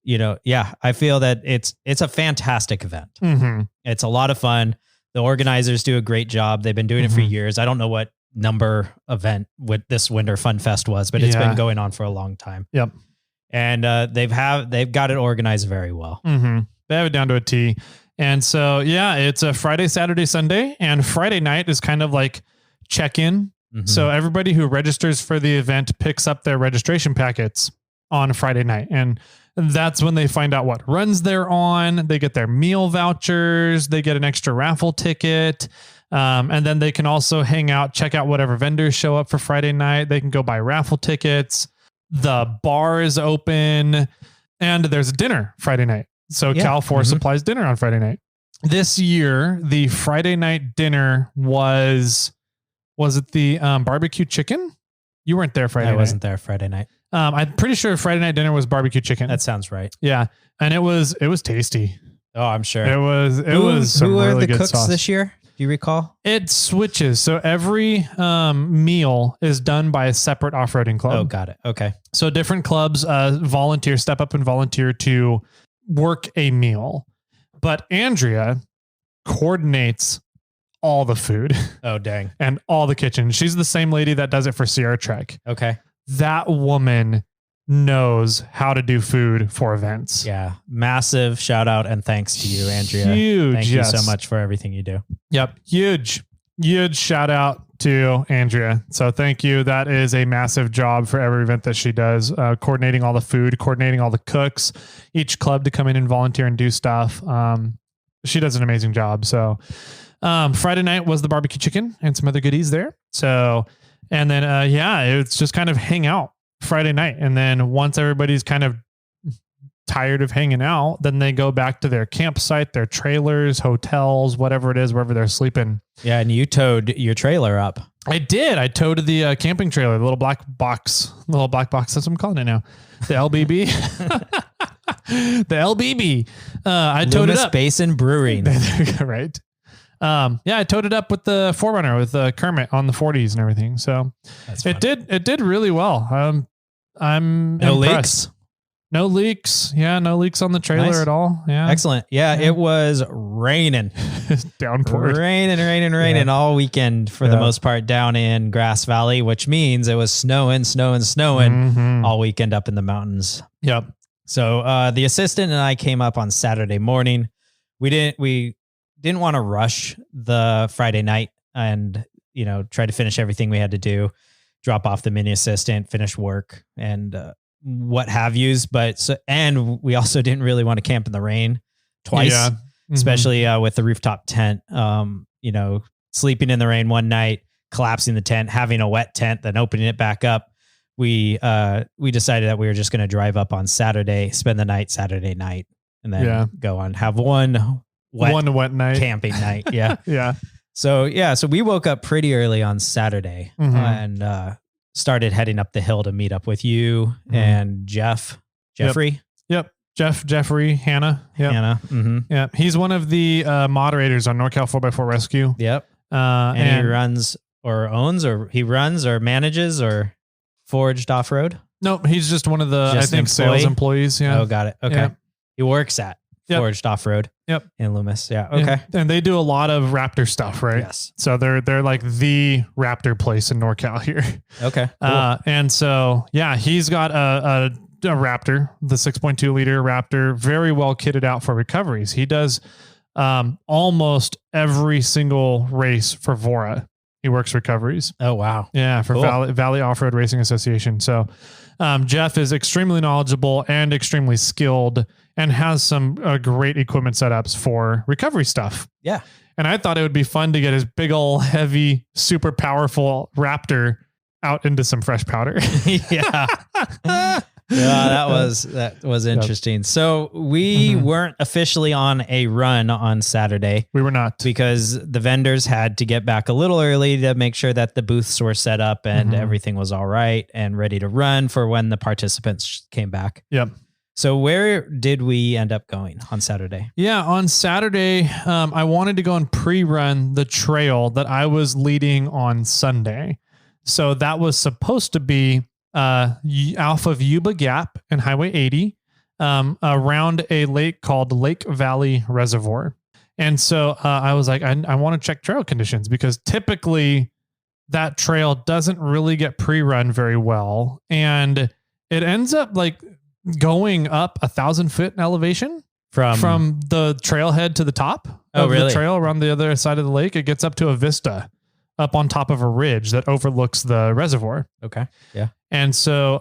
I feel that it's a fantastic event. It's a lot of fun. The organizers do a great job. They've been doing it for years. I don't know what number event with this Winter Fun Fest was, but it's been going on for a long time. Yep. And they've got it organized very well. They have it down to a T. And so, it's a Friday, Saturday, Sunday, and Friday night is kind of like check-in. So everybody who registers for the event picks up their registration packets on Friday night. And that's when they find out what runs they're on. They get their meal vouchers. They get an extra raffle ticket. And then they can also hang out, check out whatever vendors show up for Friday night. They can go buy raffle tickets. The bar is open, and there's a dinner Friday night. So Cal Force supplies dinner on Friday night. This year, the Friday night dinner was it the barbecue chicken? You weren't there Friday night. I wasn't there Friday night. I'm pretty sure Friday night dinner was barbecue chicken. That sounds right. Yeah. And it was tasty. Oh, I'm sure. It was some who are really the good cooks sauce this year? Do you recall? It switches. So every meal is done by a separate off-roading club. Oh, got it. Okay. So different clubs step up and volunteer to work a meal. But Andrea coordinates all the food. Oh, dang. And all the kitchen. She's the same lady that does it for Sierra Trek. Okay. That woman knows how to do food for events. Yeah. Massive shout out and thanks to you, Andrea. Huge. Thank you so much for everything you do. Yep. Huge shout out to Andrea. So thank you. That is a massive job for every event that she does, coordinating all the food, coordinating all the cooks, each club to come in and volunteer and do stuff. She does an amazing job. So Friday night was the barbecue chicken and some other goodies there. So, and then, it's just kind of hang out Friday night. And then once everybody's kind of tired of hanging out, then they go back to their campsite, their trailers, hotels, whatever it is, wherever they're sleeping. Yeah. And you towed your trailer up. I did. I towed the camping trailer, the little black box. That's what I'm calling it now. The LBB. The LBB. I towed it up. Basin Brewing. Right. I towed it up with the 4Runner with Kermit on the 40s and everything. So it did really well. I'm no impressed. Leaks. No leaks. Yeah. No leaks on the trailer at all. Yeah. Excellent. Yeah. It was raining. Downpour. Raining all weekend for the most part down in Grass Valley, which means it was snowing all weekend up in the mountains. Yep. So the assistant and I came up on Saturday morning. We didn't want to rush the Friday night and, try to finish everything we had to do, drop off the mini assistant, finish work and what have yous. And we also didn't really want to camp in the rain twice, especially with the rooftop tent, sleeping in the rain one night, collapsing the tent, having a wet tent, then opening it back up. We decided that we were just going to drive up on Saturday, spend the night Saturday night, and then go on, have one wet night, camping night. Yeah. Yeah. So we woke up pretty early on Saturday and started heading up the hill to meet up with you and Jeffrey. Yep. Jeffrey, Hannah. Yep. Hannah. Mm-hmm. Yeah. He's one of the moderators on NorCal 4x4 Rescue. Yep. And he runs or owns or he runs or manages or forged Offroad. Nope. He's just one of the, sales employees. Yeah. Oh, got it. Okay. Yeah. He works at Forged Offroad. Yep. In Loomis. Yeah. Okay. And they do a lot of Raptor stuff, right? Yes. So they're like the Raptor place in NorCal here. Okay. Cool. And so, he's got a Raptor, the 6.2 liter Raptor, very well kitted out for recoveries. He does almost every single race for Vora. He works recoveries. Oh, wow. Yeah. For cool. Valley Off-Road Racing Association. So Jeff is extremely knowledgeable and extremely skilled and has some great equipment setups for recovery stuff. Yeah. And I thought it would be fun to get his big old heavy, super powerful Raptor out into some fresh powder. Yeah. That was interesting. Yep. So we weren't officially on a run on Saturday. We were not, because the vendors had to get back a little early to make sure that the booths were set up and everything was all right and ready to run for when the participants came back. Yep. So where did we end up going on Saturday? Yeah, on Saturday, I wanted to go and pre-run the trail that I was leading on Sunday. So that was supposed to be off of Yuba Gap and Highway 80 around a lake called Lake Valley Reservoir. And so I was like, I want to check trail conditions because typically that trail doesn't really get pre-run very well. And it ends up like going up 1,000 foot in elevation from the trailhead to the top of the trail around the other side of the lake. It gets up to a vista up on top of a ridge that overlooks the reservoir. Okay. Yeah. And so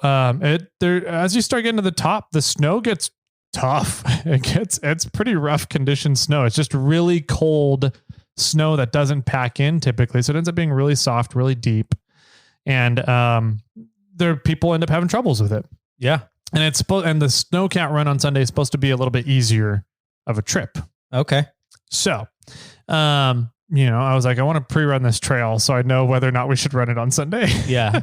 as you start getting to the top, the snow gets tough. It's pretty rough condition snow. It's just really cold snow that doesn't pack in typically. So it ends up being really soft, really deep. And people end up having troubles with it. Yeah. And the snowcat run on Sunday is supposed to be a little bit easier of a trip. Okay. So, I was like, I want to pre-run this trail so I know whether or not we should run it on Sunday. Yeah.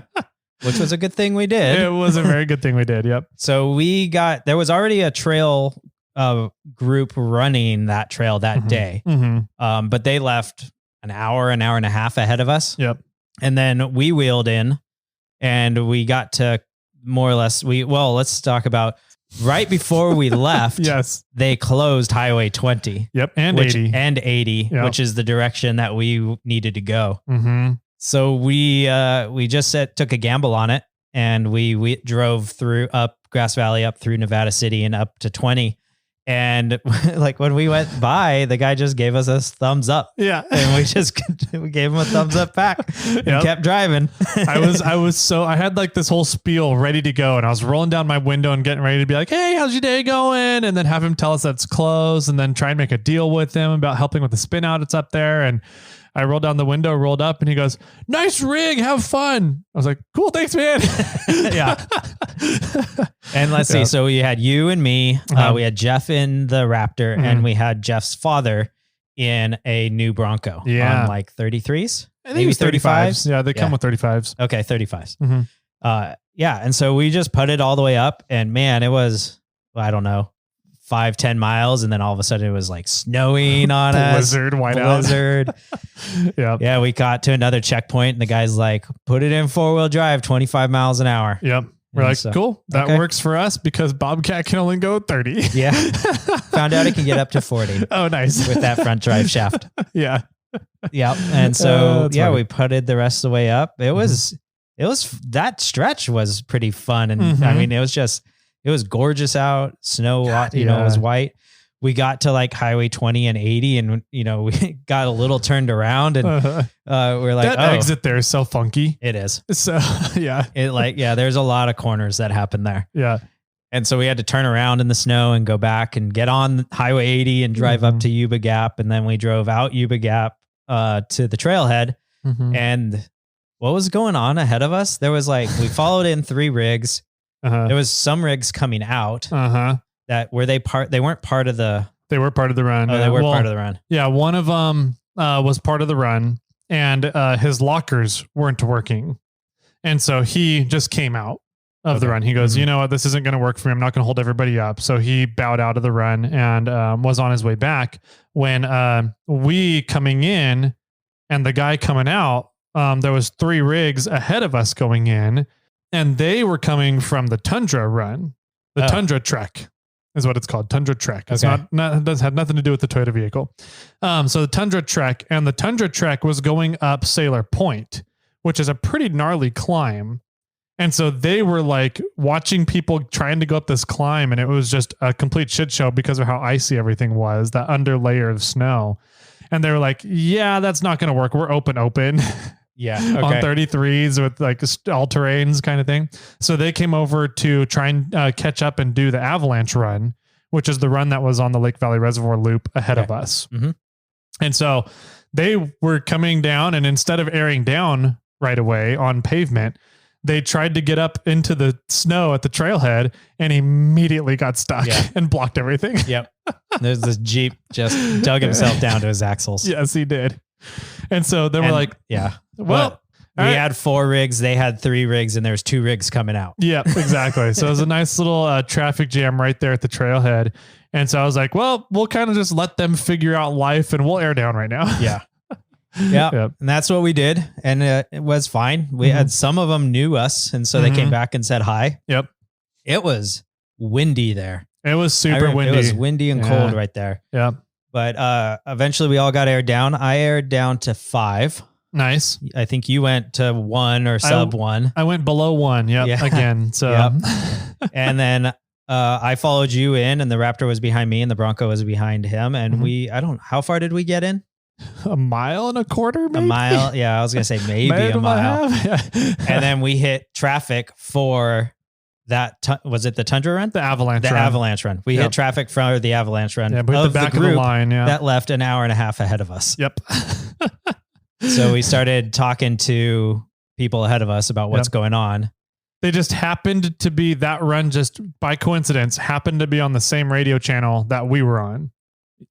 Which was a good thing we did. It was a very good thing we did. Yep. So there was already a trail group running that trail that day. Mm-hmm. But they left an hour and a half ahead of us. Yep. And then we wheeled in and we got to more or less, let's talk about right before we left. Yes. They closed Highway 20. Yep. And 80. Yep. Which is the direction that we needed to go. Mm-hmm. So we just took a gamble on it and we drove up Grass Valley, up through Nevada City and up to 20. And like when we went by, the guy just gave us a thumbs up. Yeah. And we gave him a thumbs up back and kept driving. I had like this whole spiel ready to go and I was rolling down my window and getting ready to be like, hey, how's your day going? And then have him tell us that's closed and then try and make a deal with him about helping with the spin out. It's up there. And I rolled down the window, rolled up and he goes, nice rig. Have fun. I was like, cool. Thanks, man. Yeah. And let's see. So we had you and me, we had Jeff in the Raptor and we had Jeff's father in a new Bronco on like 33s, maybe 35s. Yeah. They come with 35s. Okay. 35s. Mm-hmm. Yeah. And so we just putted all the way up and man, it was, I don't know, 5-10 miles. And then all of a sudden it was like snowing on us. Blizzard. Yeah. We got to another checkpoint and the guy's like, put it in 4-wheel drive, 25 miles an hour. Yep. We're like, cool. That works for us because Bobcat can only go 30. Yeah. Found out it can get up to 40. Oh, nice. With that front drive shaft. Yeah. Yep. And so, we putted the rest of the way up. It was that stretch was pretty fun. And I mean, it was gorgeous out. Snow, it was white. We got to like Highway 20 and 80 and, we got a little turned around and we're like, that exit there is so funky. It is. So, yeah. There's a lot of corners that happen there. Yeah. And so we had to turn around in the snow and go back and get on Highway 80 and drive up to Yuba Gap. And then we drove out Yuba Gap to the trailhead. And what was going on ahead of us? There was like, we followed in 3 rigs. There was some rigs coming out that they weren't part of the run. Oh, they were part of the run. Yeah. One of them was part of the run and his lockers weren't working. And so he just came out of the run. He goes, you know what, this isn't going to work for me. I'm not going to hold everybody up. So he bowed out of the run and was on his way back when we coming in and the guy coming out, there was 3 rigs ahead of us going in. And they were coming from the Tundra run, the Tundra Trek is what it's called. Tundra Trek. It's not it does have nothing to do with the Toyota vehicle. So the Tundra Trek and the Tundra Trek was going up Sailor Point, which is a pretty gnarly climb. And so they were like watching people trying to go up this climb. And it was just a complete shit show because of how icy everything was, that under layer of snow. And they were like, yeah, that's not going to work. We're open. Yeah. Okay. On 33s with like all terrains kind of thing. So they came over to try and catch up and do the avalanche run, which is the run that was on the Lake Valley Reservoir loop ahead of us. And so they were coming down and instead of airing down right away on pavement, they tried to get up into the snow at the trailhead and immediately got stuck and blocked everything. Yep. There's this Jeep just dug himself down to his axles. Yes, he did. And so they were like, yeah. Well, We had 4 rigs, they had 3 rigs, and there's 2 rigs coming out. Yeah, exactly. So it was a nice little traffic jam right there at the trailhead. And so I was like, well, we'll kind of just let them figure out life and we'll air down right now. Yeah. Yeah. Yep. And that's what we did. And it was fine. We had some of them knew us. And so they came back and said hi. Yep. It was windy there. It was super windy. It was windy and cold right there. Yeah. But eventually we all got aired down. I aired down to 5. Nice. I think you went to 1 or sub 1. I went below 1. Yep. Yeah. Again. So, and then I followed you in, and the Raptor was behind me and the Bronco was behind him. And how far did we get in? A mile and a quarter, maybe? A mile. Yeah. I was going to say maybe a mile. And then we hit traffic for that. Was it the Tundra run? The Avalanche run. The Avalanche run. We hit traffic for the Avalanche run. Yeah, but the back of the line. Yeah. That left an hour and a half ahead of us. Yep. So we started talking to people ahead of us about what's going on. They just happened to be, that run just by coincidence happened to be on the same radio channel that we were on.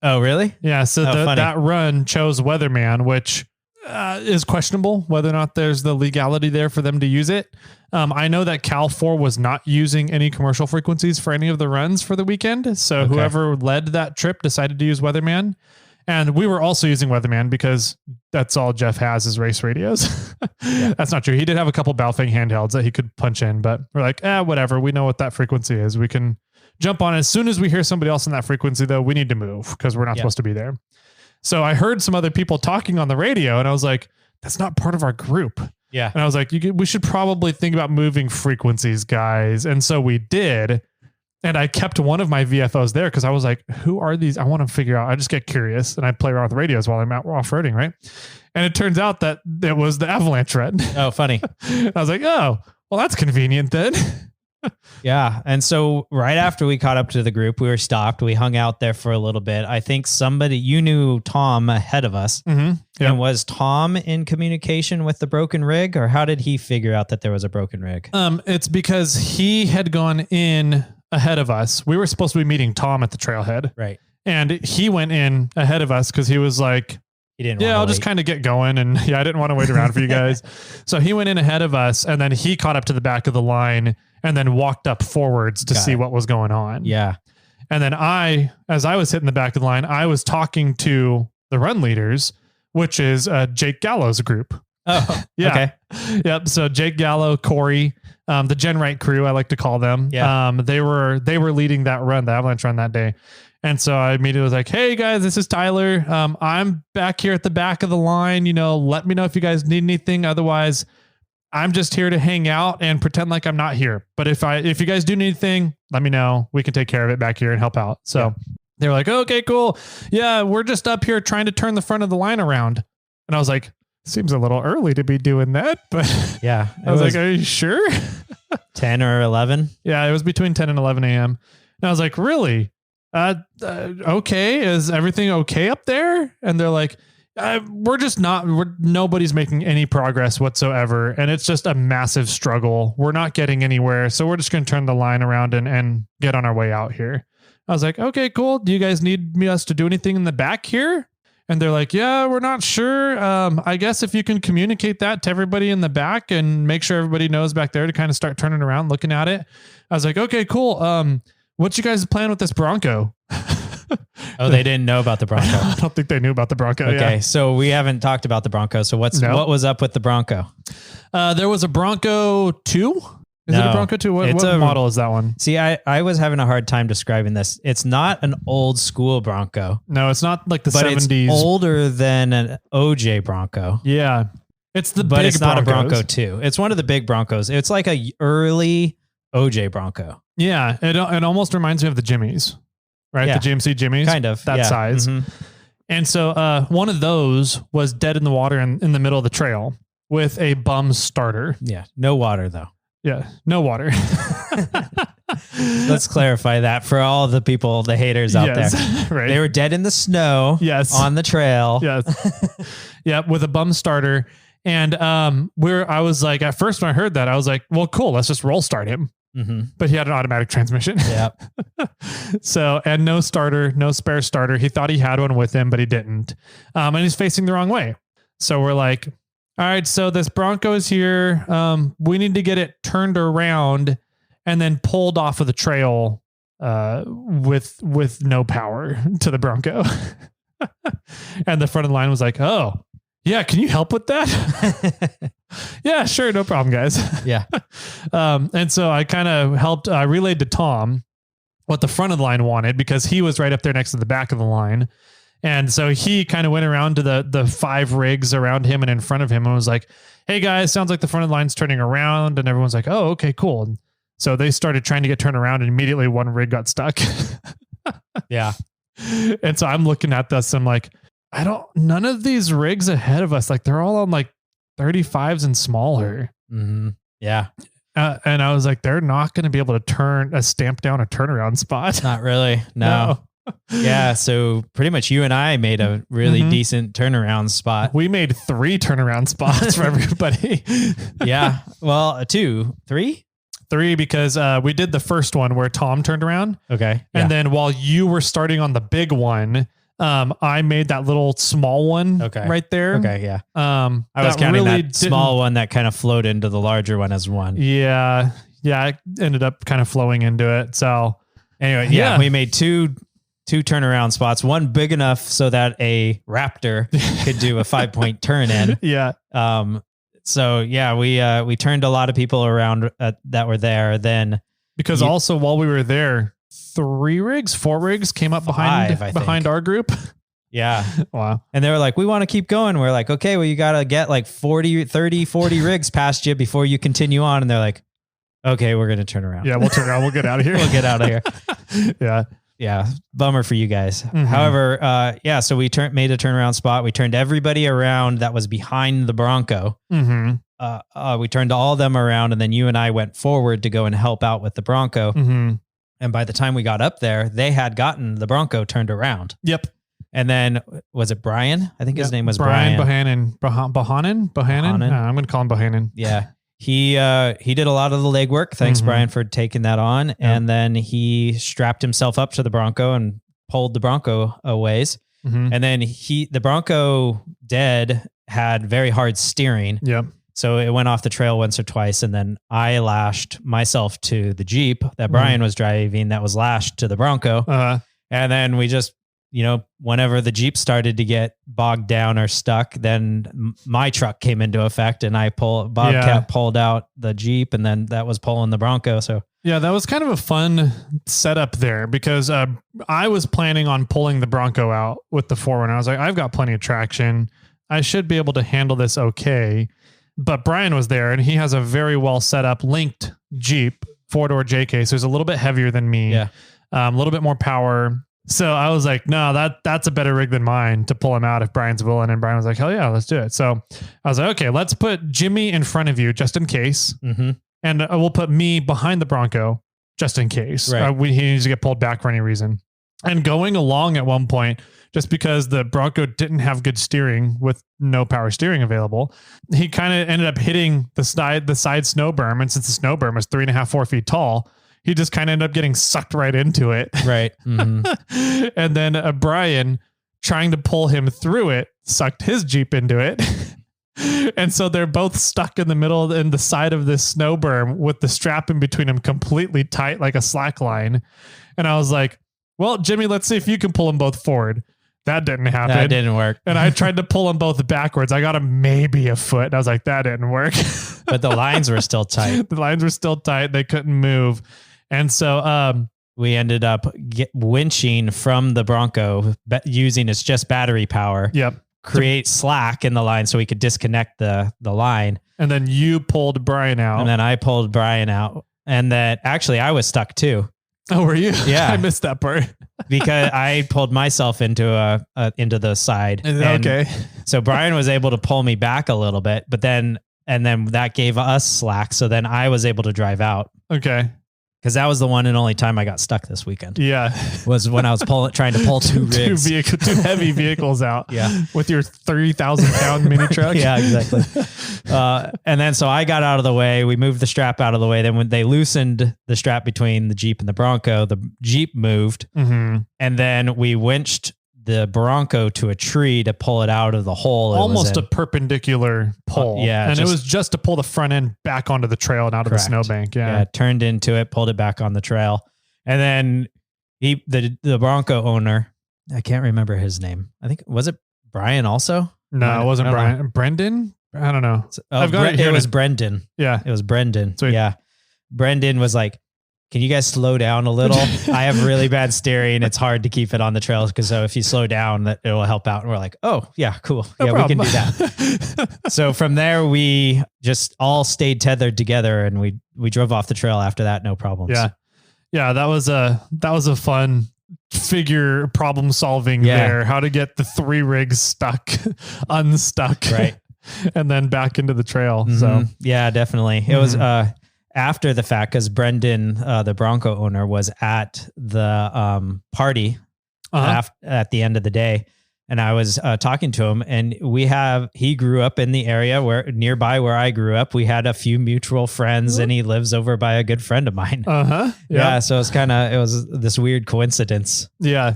Oh, really? Yeah. So that run chose Weatherman, which is questionable whether or not there's the legality there for them to use it. I know that Cal 4 was not using any commercial frequencies for any of the runs for the weekend. So whoever led that trip decided to use Weatherman. And we were also using Weatherman because that's all Jeff has is race radios. That's not true. He did have a couple Baofeng handhelds that he could punch in, but we're like, whatever. We know what that frequency is. We can jump on it. As soon as we hear somebody else in that frequency, though, we need to move because we're not supposed to be there. So I heard some other people talking on the radio and I was like, that's not part of our group. Yeah. And I was like, we should probably think about moving frequencies, guys. And so we did. And I kept one of my VFOs there because I was like, who are these? I want to figure out. I just get curious and I play around with radios while I'm out off-roading, right? And it turns out that it was the Avalanche run. Oh, funny. I was like, oh, well, that's convenient then. Yeah. And so right after we caught up to the group, we were stopped. We hung out there for a little bit. I think you knew Tom ahead of us. Mm-hmm. Yep. And was Tom in communication with the broken rig, or how did he figure out that there was a broken rig? It's because he had gone in ahead of us. We were supposed to be meeting Tom at the trailhead. Right. And he went in ahead of us because he was like, I'll just kind of get going. And I didn't want to wait around for you guys. So he went in ahead of us and then he caught up to the back of the line and then walked up forwards to see what was going on. Yeah. And then as I was hitting the back of the line, I was talking to the run leaders, which is Jake Gallo's group. Oh, yeah. Okay. Yep. So Jake Gallo, Corey, the Gen Right crew, I like to call them. Yeah. They were leading that run, the Avalanche run that day. And so I immediately was like, hey guys, this is Tyler. I'm back here at the back of the line. Let me know if you guys need anything. Otherwise, I'm just here to hang out and pretend like I'm not here. But if you guys do need anything, let me know. We can take care of it back here and help out. So they were like, okay, cool. Yeah, we're just up here trying to turn the front of the line around. And I was like, seems a little early to be doing that, but yeah, I was like, are you sure? 10 or 11? Yeah, it was between 10 and 11 a.m. And I was like, really? Okay. Is everything okay up there? And they're like, nobody's making any progress whatsoever. And it's just a massive struggle. We're not getting anywhere. So we're just going to turn the line around and get on our way out here. I was like, okay, cool. Do you guys need us to do anything in the back here? And they're like, yeah, we're not sure. I guess if you can communicate that to everybody in the back and make sure everybody knows back there to kind of start turning around, looking at it. I was like, okay, cool. What's you guys' plan with this Bronco? Oh, they didn't know about the Bronco. I don't think they knew about the Bronco. Okay, yeah. So we haven't talked about the Bronco. So what was up with the Bronco? There was a Bronco 2. Is it a Bronco 2? What model is that one? See, I was having a hard time describing this. It's not an old school Bronco. No, it's not like the but 70s. It's older than an OJ Bronco. Yeah. It's the but big it's Broncos. Not a Bronco 2. It's one of the big Broncos. It's like a early OJ Bronco. Yeah. It almost reminds me of the Jimmies, right? Yeah. The GMC Jimmies. Kind of. That size. Mm-hmm. And so one of those was dead in the water in the middle of the trail with a bum starter. Yeah. No water though. Yeah. No water. Let's clarify that for all the people, the haters out there. Right. They were dead in the snow. Yes. On the trail. Yes. Yeah. With a bum starter. And I was like, at first when I heard that, I was like, well, cool. Let's just roll start him. Mm-hmm. But he had an automatic transmission. Yep. So, and no starter, no spare starter. He thought he had one with him, but he didn't. And he's facing the wrong way. So we're like, all right, so this Bronco is here. We need to get it turned around and then pulled off of the trail with no power to the Bronco. And the front of the line was like, oh, yeah, can you help with that? Yeah, sure. No problem, guys. Yeah. And so I kind of helped, I relayed to Tom what the front of the line wanted because he was right up there next to the back of the line. And so he kind of went around to the 5 rigs around him and in front of him and was like, hey guys, sounds like the front of the line's turning around. And everyone's like, oh, okay, cool. And so they started trying to get turned around and immediately one rig got stuck. Yeah. And so I'm looking at this. I'm like, none of these rigs ahead of us, like they're all on like 35s and smaller. Mm-hmm. Yeah. And I was like, they're not going to be able to stamp down a turnaround spot. Not really. No. Yeah. So pretty much you and I made a really decent turnaround spot. We made 3 turnaround spots for everybody. Yeah. Well, 2, 3? 3 because we did the first one where Tom turned around. Okay. And then while you were starting on the big one, I made that little small one right there. Okay. Yeah. I was counting really that small one that kind of flowed into the larger one as one. Yeah. Yeah. I ended up kind of flowing into it. So anyway, yeah. We made two turnaround spots, one big enough so that a Raptor could do a 5-point turn in. Yeah. So yeah, we turned a lot of people around that were there then. Because also while we were there, 4 rigs came up behind our group. Yeah. Wow. And they were like, we want to keep going. We're like, okay, well, you got to get like 40 rigs past you before you continue on. And they're like, okay, we're going to turn around. Yeah, we'll turn around. We'll get out of here. We'll get out of here. Yeah. Yeah. Bummer for you guys. However, so we made a turnaround spot. We turned everybody around that was behind the Bronco. We turned all of them around, and then you and I went forward to go and help out with the Bronco. And by the time we got up there, they had gotten the Bronco turned around. Yep. And then was it Brian? I think his name was Brian Brian. Bohannon. I'm going to call him Bohannon. Yeah. He did a lot of the legwork. Thanks, Brian, for taking that on. Yep. And then he strapped himself up to the Bronco and pulled the Bronco a ways. And then the Bronco dead had very hard steering. Yep. So it went off the trail once or twice. And then I lashed myself to the Jeep that Brian was driving that was lashed to the Bronco. And then we just, whenever the Jeep started to get bogged down or stuck, then my truck came into effect and Bobcat pulled out the Jeep, and then that was pulling the Bronco. So yeah, that was kind of a fun setup there because I was planning on pulling the Bronco out with the 4Runner. I was like, I've got plenty of traction. I should be able to handle this okay. But Brian was there and he has a very well set up linked Jeep 4-door JK. So he's a little bit heavier than me, a little bit more power. So I was like, no, that's a better rig than mine to pull him out if Brian's willing. And Brian was like, hell yeah, let's do it. So I was like, okay, let's put Jimmy in front of you just in case. And we'll put me behind the Bronco just in case. Right. He needs to get pulled back for any reason. And going along at one point, just because the Bronco didn't have good steering with no power steering available, he kind of ended up hitting the side snow berm. And since the snow berm was 3.5, 4 feet tall, he just kind of ended up getting sucked right into it. Right. And then Brian, trying to pull him through it, sucked his Jeep into it. And so they're both stuck in the middle in the side of this snow berm with the strap in between them completely tight like a slack line. And I was like, well, Jimmy, let's see if you can pull them both forward. That didn't happen. That didn't work. And I tried to pull them both backwards. I got them maybe a foot. And I was like, that didn't work. But the lines were still tight. The lines were still tight. They couldn't move. And so we ended up winching from the Bronco using its just battery power. Yep. Create slack in the line so we could disconnect the line. And then you pulled Brian out. And then I pulled Brian out. And then actually I was stuck too. Oh, were you? Yeah. I missed that part. Because I pulled myself into the side. Okay. So Brian was able to pull me back a little bit, but then that gave us slack. So then I was able to drive out. Okay. Because that was the one and only time I got stuck this weekend. Yeah. Was when I was trying to pull two rigs. Two heavy vehicles out. Yeah. With your 30,000-pound mini truck. Yeah, exactly. And then so I got out of the way. We moved the strap out of the way. Then when they loosened the strap between the Jeep and the Bronco, the Jeep moved. And then we winched the Bronco to a tree to pull it out of the hole. Almost a perpendicular pull. Yeah. And it was just to pull the front end back onto the trail and out of the snowbank. Yeah. Turned into it, pulled it back on the trail. And then the Bronco owner, I can't remember his name. I think, was it Brian also? No, it wasn't Brian. Know. Brendan? I don't know. I've got it. It was Brendan. Yeah. It was Brendan. Sweet. Yeah. Brendan was like, can you guys slow down a little? I have really bad steering. It's hard to keep it on the trails because if you slow down, that it will help out. And we're like, oh yeah, cool. No problem. We can do that. So from there, we just all stayed tethered together and we drove off the trail after that. No problems. Yeah. Yeah. That was a fun figure problem solving there. How to get the 3 rigs stuck, unstuck. Right. And then back into the trail. Mm-hmm. So yeah, definitely. It was, after the fact, because Brendan, the Bronco owner, was at the party at the end of the day, and I was talking to him, and he grew up in the area nearby where I grew up. We had a few mutual friends, and he lives over by a good friend of mine. Yeah. So it was this weird coincidence. Yeah.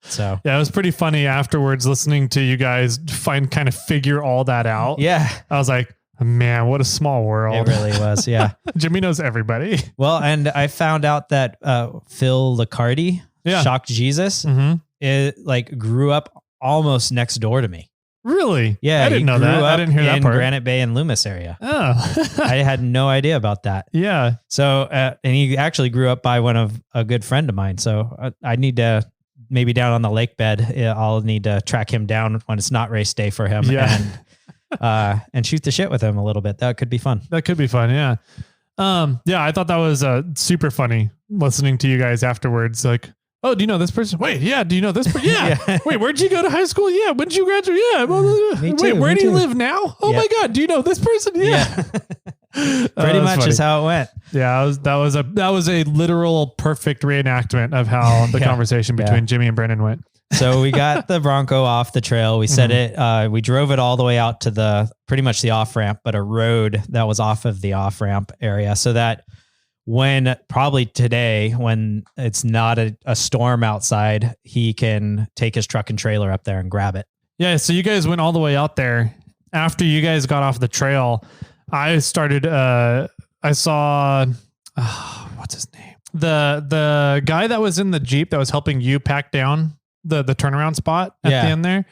So yeah, it was pretty funny afterwards listening to you guys kind of figure all that out. Yeah. I was like, man, what a small world. It really was. Yeah. Jimmy knows everybody. Well, and I found out that Phil Licardi, Shock Jesus, it grew up almost next door to me. Really? Yeah. I didn't know that. I didn't hear that part. In Granite Bay and Loomis area. Oh. I had no idea about that. Yeah. So, and he actually grew up by a good friend of mine. So I need to, maybe down on the lake bed, I'll need to track him down when it's not race day for him. Yeah. And shoot the shit with him a little bit. That could be fun. That could be fun. Yeah. Yeah. I thought that was super funny listening to you guys afterwards. Like, oh, do you know this person? Wait, yeah. Do you know this person? Yeah. Wait, where'd you go to high school? Yeah. When did you graduate? Yeah. Wait, where do you live now? Oh my God. Do you know this person? Yeah. Pretty much funny. Is how it went. Yeah. That was a literal perfect reenactment of how the conversation between Jimmy and Brendan went. So we got the Bronco off the trail. We set it, we drove it all the way out to pretty much the off ramp, but a road that was off of the off ramp area, so that probably today, when it's not a storm outside, he can take his truck and trailer up there and grab it. Yeah. So you guys went all the way out there. After you guys got off the trail, I started, I saw, what's his name? The guy that was in the Jeep that was helping you pack down the turnaround spot at the end there.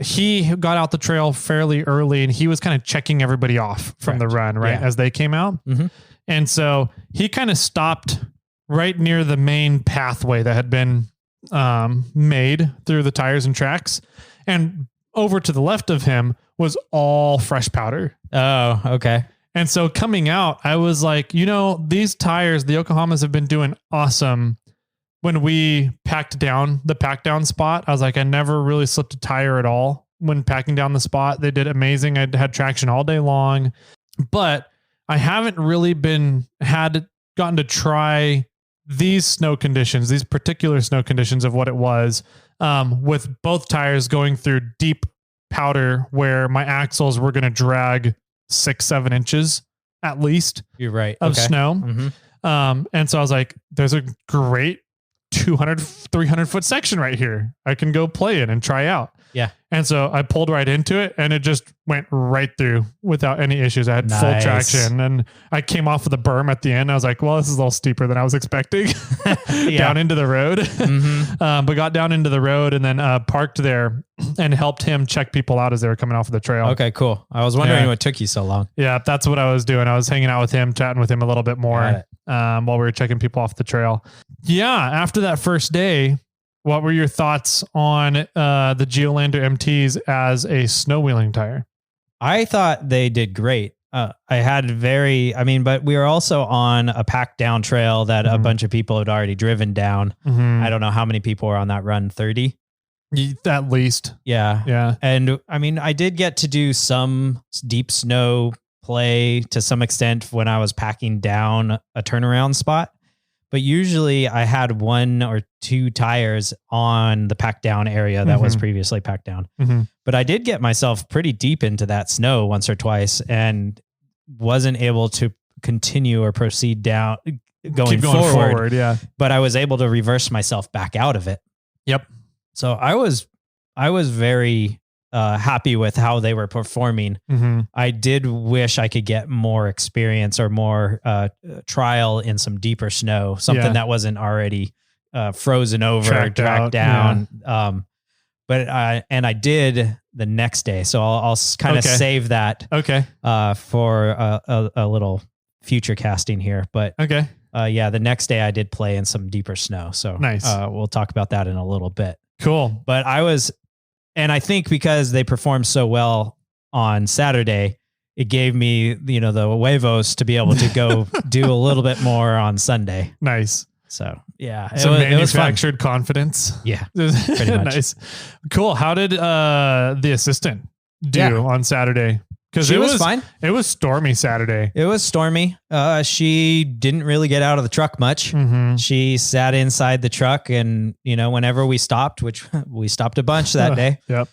He got out the trail fairly early and he was kind of checking everybody off from the run, right? As they came out. Mm-hmm. And so he kind of stopped right near the main pathway that had been made through the tires and tracks. And over to the left of him was all fresh powder. Oh, okay. And so coming out, I was like, these tires, the Yokohamas have been doing awesome. When we packed down the pack down spot, I was like, I never really slipped a tire at all when packing down the spot. They did amazing. I had traction all day long, but I haven't really gotten to try these snow conditions, these particular snow conditions of what it was, with both tires going through deep powder where my axles were going to drag 6-7 inches at least. You're right. Of snow. Mm-hmm. And so I was like, there's a great 200, 300 foot section right here. I can go play it and try out. Yeah. And so I pulled right into it and it just went right through without any issues. I had full traction and I came off of the berm at the end. I was like, well, this is a little steeper than I was expecting. Down into the road. Mm-hmm. But got down into the road and then parked there and helped him check people out as they were coming off of the trail. Okay, cool. I was wondering what took you so long. Yeah, that's what I was doing. I was hanging out with him, chatting with him a little bit more while we were checking people off the trail. Yeah. After that first day, what were your thoughts on the Geolander MTs as a snow wheeling tire? I thought they did great. But we were also on a packed down trail that a bunch of people had already driven down. Mm-hmm. I don't know how many people were on that run, 30? At least. Yeah. Yeah. And I did get to do some deep snow play to some extent when I was packing down a turnaround spot. But usually I had 1 or 2 tires on the packed down area that was previously packed down. Mm-hmm. But I did get myself pretty deep into that snow once or twice and wasn't able to continue or proceed down going forward. Yeah. But I was able to reverse myself back out of it. Yep. So I was very happy with how they were performing. Mm-hmm. I did wish I could get more experience or more trial in some deeper snow, something that wasn't already frozen over, tracked down. Yeah. But I did the next day, so I'll kind of save that for a little future casting here. But the next day I did play in some deeper snow, so nice. We'll talk about that in a little bit. Cool. But I think because they performed so well on Saturday, it gave me, the huevos to be able to go do a little bit more on Sunday. Nice. So yeah, manufactured confidence. Yeah, pretty much. Nice. Cool. How did the assistant do on Saturday? Because it was fine. It was stormy Saturday. It was stormy. She didn't really get out of the truck much. Mm-hmm. She sat inside the truck, and whenever we stopped, which we stopped a bunch that day. Yep.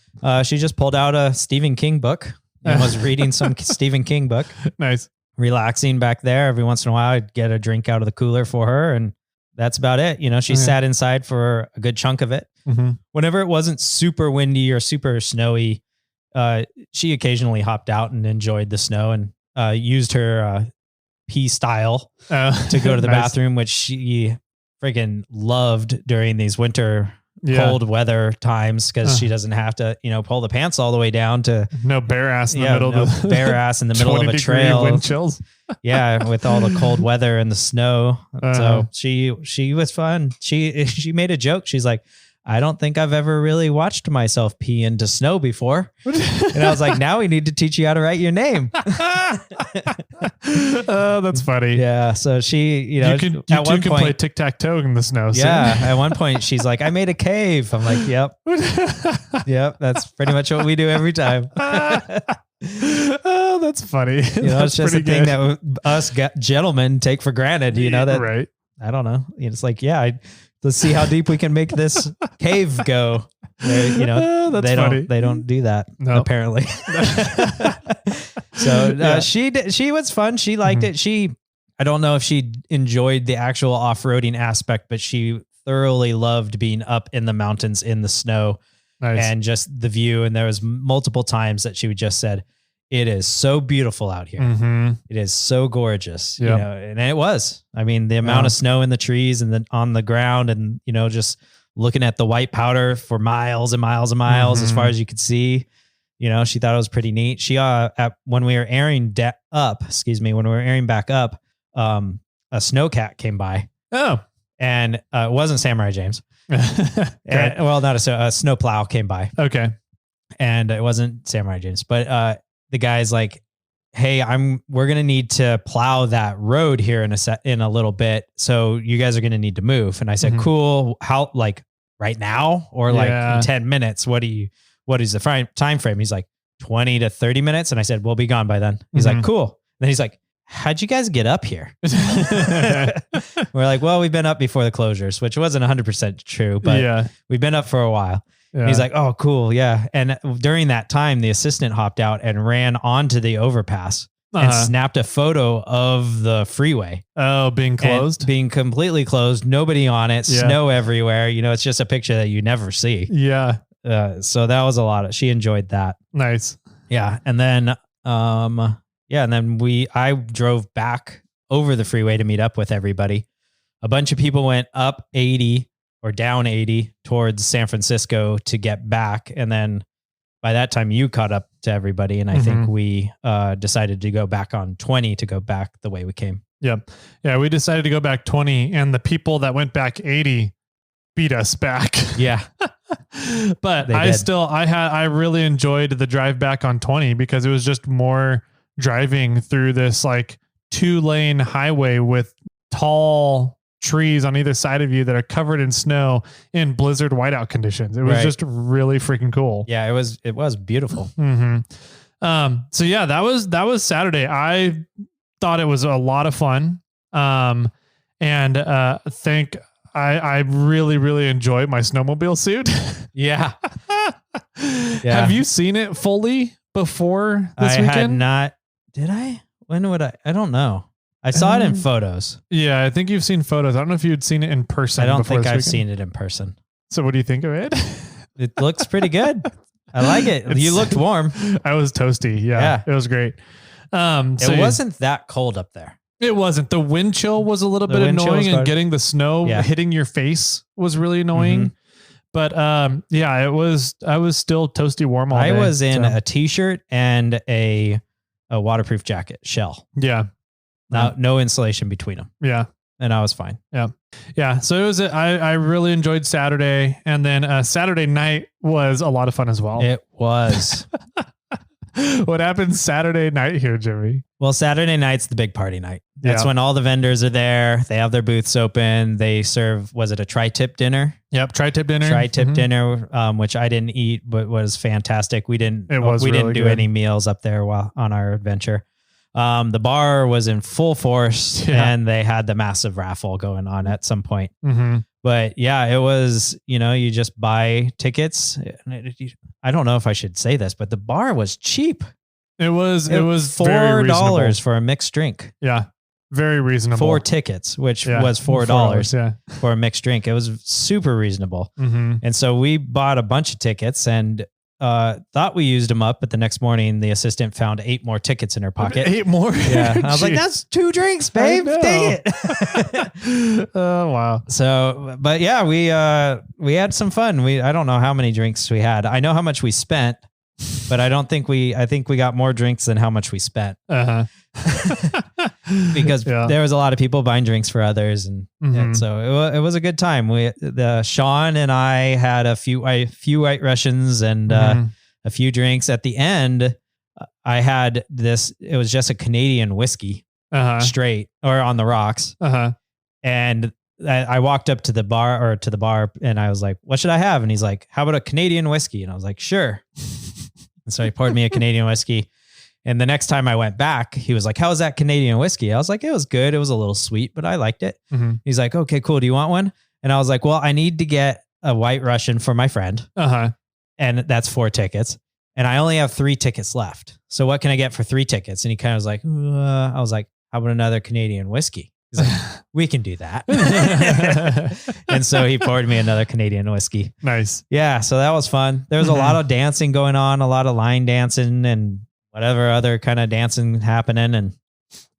She just pulled out a Stephen King book and was reading some Stephen King book. Nice. Relaxing back there. Every once in a while, I'd get a drink out of the cooler for her, and that's about it. She sat inside for a good chunk of it. Mm-hmm. Whenever it wasn't super windy or super snowy, she occasionally hopped out and enjoyed the snow and used her pee style to go to the bathroom, which she freaking loved during these winter cold weather times, because she doesn't have to, pull the pants all the way down to bare ass in the middle of the bare ass in the middle of a trail. Wind chills. With all the cold weather and the snow. So she was fun. She made a joke. She's like, I don't think I've ever really watched myself pee into snow before. And I was like, now we need to teach you how to write your name. Oh, that's funny. Yeah. So she, you can play tic-tac-toe in the snow. Yeah. At one point she's like, I made a cave. I'm like, yep. Yep. That's pretty much what we do every time. Oh, that's funny. It's just a thing that us gentlemen take for granted, that, right. I don't know. It's like, let's see how deep we can make this cave go. Where, they don't do that apparently. So she was fun. She liked it. I don't know if she enjoyed the actual off-roading aspect, but she thoroughly loved being up in the mountains in the snow. Nice. And just the view. And there was multiple times that she would just said, it is so beautiful out here. Mm-hmm. It is so gorgeous, and it was. I mean, the amount of snow in the trees and then on the ground, and just looking at the white powder for miles and miles and miles as far as you could see. She thought it was pretty neat. She when we were airing back up, a snowcat came by. Oh, and it wasn't Samurai James. Not a snowplow came by. Okay, and it wasn't Samurai James, but the guy's like, hey, we're going to need to plow that road here in a little bit. So you guys are going to need to move. And I said, cool. How, like right now or like in 10 minutes? What is the time frame? He's like 20 to 30 minutes. And I said, we'll be gone by then. He's like, cool. Then he's like, how'd you guys get up here? We're like, well, we've been up before the closures, which wasn't 100% true, but we've been up for a while. Yeah. He's like, oh, cool. Yeah. And during that time, the assistant hopped out and ran onto the overpass and snapped a photo of the freeway. Oh, being closed? Being completely closed. Nobody on it. Snow everywhere. It's just a picture that you never see. Yeah. So that was a lot. She enjoyed that. Nice. Yeah. And then, I drove back over the freeway to meet up with everybody. A bunch of people went up 80 or down 80 towards San Francisco to get back. And then by that time you caught up to everybody. And I think we decided to go back on 20 to go back the way we came. Yep. Yeah. We decided to go back 20, and the people that went back 80 beat us back. Yeah. But I really enjoyed the drive back on 20 because it was just more driving through this like 2-lane highway with tall trees on either side of you that are covered in snow in blizzard whiteout conditions. It was just really freaking cool. Yeah, it was beautiful. So yeah, that was Saturday. I thought it was a lot of fun. I really, really enjoyed my snowmobile suit. Yeah. Have you seen it fully before this weekend? I had not. Did I? When would I? I don't know. I saw it in photos. Yeah, I think you've seen photos. I don't know if you'd seen it in person. I don't think I've seen it in person. So what do you think of it? It looks pretty good. I like it. You looked warm. I was toasty. Yeah. It was great. It wasn't that cold up there. It wasn't. The wind chill was a little bit annoying, and getting the snow hitting your face was really annoying. Mm-hmm. But it was. I was still toasty warm all day. I was in a t-shirt and a waterproof jacket shell. Yeah. No insulation between them. Yeah. And I was fine. Yeah. Yeah. So it was, I really enjoyed Saturday. And then Saturday night was a lot of fun as well. It was. What happened Saturday night here, Jimmy? Well, Saturday night's the big party night. That's when all the vendors are there. They have their booths open. They serve, was it a tri-tip dinner? Yep. Tri-tip dinner. Tri-tip dinner, which I didn't eat, but was fantastic. We didn't do any meals up there while on our adventure. The bar was in full force and they had the massive raffle going on at some point. Mm-hmm. But yeah, it was, you just buy tickets. I don't know if I should say this, but the bar was cheap. It was $4 for a mixed drink. Yeah. Very reasonable. 4 tickets, which was $4 for a mixed drink. It was super reasonable. Mm-hmm. And so we bought a bunch of tickets and thought we used them up, but the next morning the assistant found 8 more tickets in her pocket. 8 more? Yeah. I was like, that's 2 drinks, babe. Dang it. Oh, wow. So, but yeah, we had some fun. I don't know how many drinks we had. I know how much we spent, but I think we got more drinks than how much we spent. Uh-huh. Because there was a lot of people buying drinks for others. And so it was a good time. Sean and I had a few White Russians and a few drinks. At the end, I had this, it was just a Canadian whiskey straight or on the rocks. And I walked up to the bar and I was like, what should I have? And he's like, how about a Canadian whiskey? And I was like, sure. And so he poured me a Canadian whiskey. And the next time I went back, he was like, how was that Canadian whiskey? I was like, it was good. It was a little sweet, but I liked it. Mm-hmm. He's like, okay, cool. Do you want one? And I was like, well, I need to get a White Russian for my friend. And that's 4 tickets. And I only have 3 tickets left. So what can I get for 3 tickets? And he kind of was like, I was like, how about another Canadian whiskey? He's like, we can do that. And so he poured me another Canadian whiskey. Nice. Yeah. So that was fun. There was a lot of dancing going on, a lot of line dancing and whatever other kind of dancing happening. And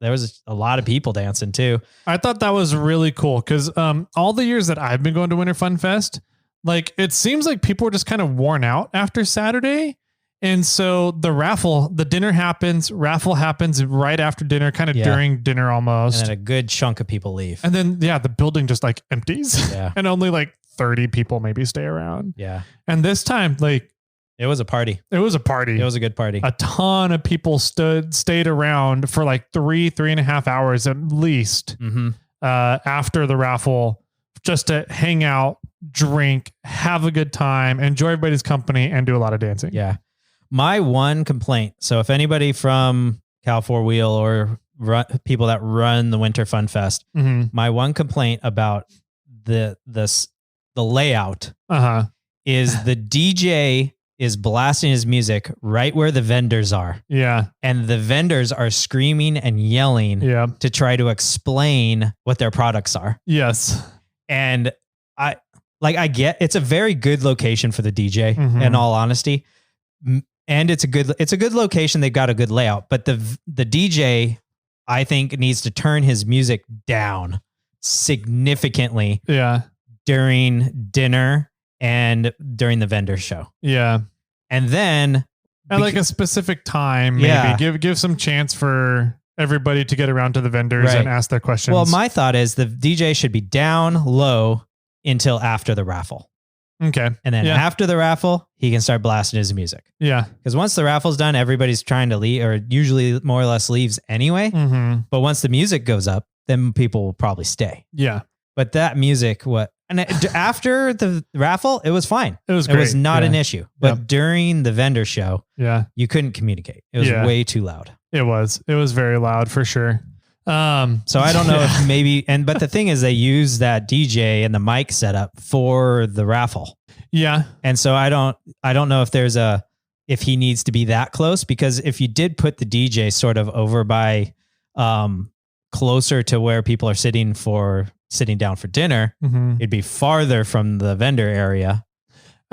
there was a lot of people dancing too. I thought that was really cool because all the years that I've been going to Winter Fun Fest, like it seems like people were just kind of worn out after Saturday. And so the dinner happens, raffle happens right after dinner, kind of during dinner almost. And then a good chunk of people leave. And then, the building just like empties and only like 30 people maybe stay around. Yeah. And this time, like, it was a party. It was a party. It was a good party. A ton of people stayed around for like 3.5 hours at least after the raffle just to hang out, drink, have a good time, enjoy everybody's company, and do a lot of dancing. Yeah. My one complaint. So if anybody from Cal 4-Wheel or people that run the Winter Fun Fest, my one complaint about the layout is the DJ is blasting his music right where the vendors are. Yeah. And the vendors are screaming and yelling to try to explain what their products are. Yes. And I get it's a very good location for the DJ in all honesty. And it's a good location. They've got a good layout, but the DJ, I think, needs to turn his music down significantly. Yeah. During dinner and during the vendor show. Yeah. And then at like a specific time, maybe give some chance for everybody to get around to the vendors and ask their questions. Well, my thought is the DJ should be down low until after the raffle. Okay. And then after the raffle, he can start blasting his music. Yeah. Because once the raffle's done, everybody's trying to leave, or usually more or less leaves anyway. But once the music goes up, then people will probably stay. Yeah. But that music, after the raffle, it was fine. It was great. It was not an issue. But during the vendor show, you couldn't communicate. It was way too loud. It was very loud for sure. So I don't know if maybe, but the thing is they use that DJ and the mic setup for the raffle. Yeah. And so I don't know if he needs to be that close, because if you did put the DJ sort of over by, closer to where people are sitting down for dinner, it'd be farther from the vendor area.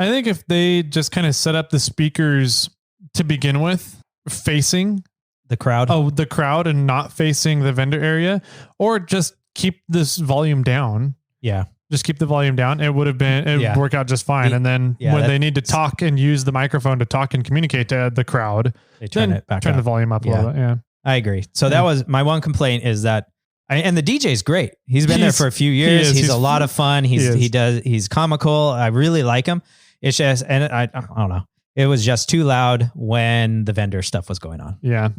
I think if they just kind of set up the speakers to begin with, facing the crowd. The crowd and not facing the vendor area, or just keep this volume down. Yeah. Just keep the volume down. It would work out just fine. And then when they need to talk and use the microphone to talk and communicate to the crowd, they turn the volume up a little bit. Yeah. I agree. So that was my one complaint is that, and the DJ's great. He's been there for a few years. He's a lot of fun. He's comical. I really like him. It's just, and I don't know. It was just too loud when the vendor stuff was going on. Yeah.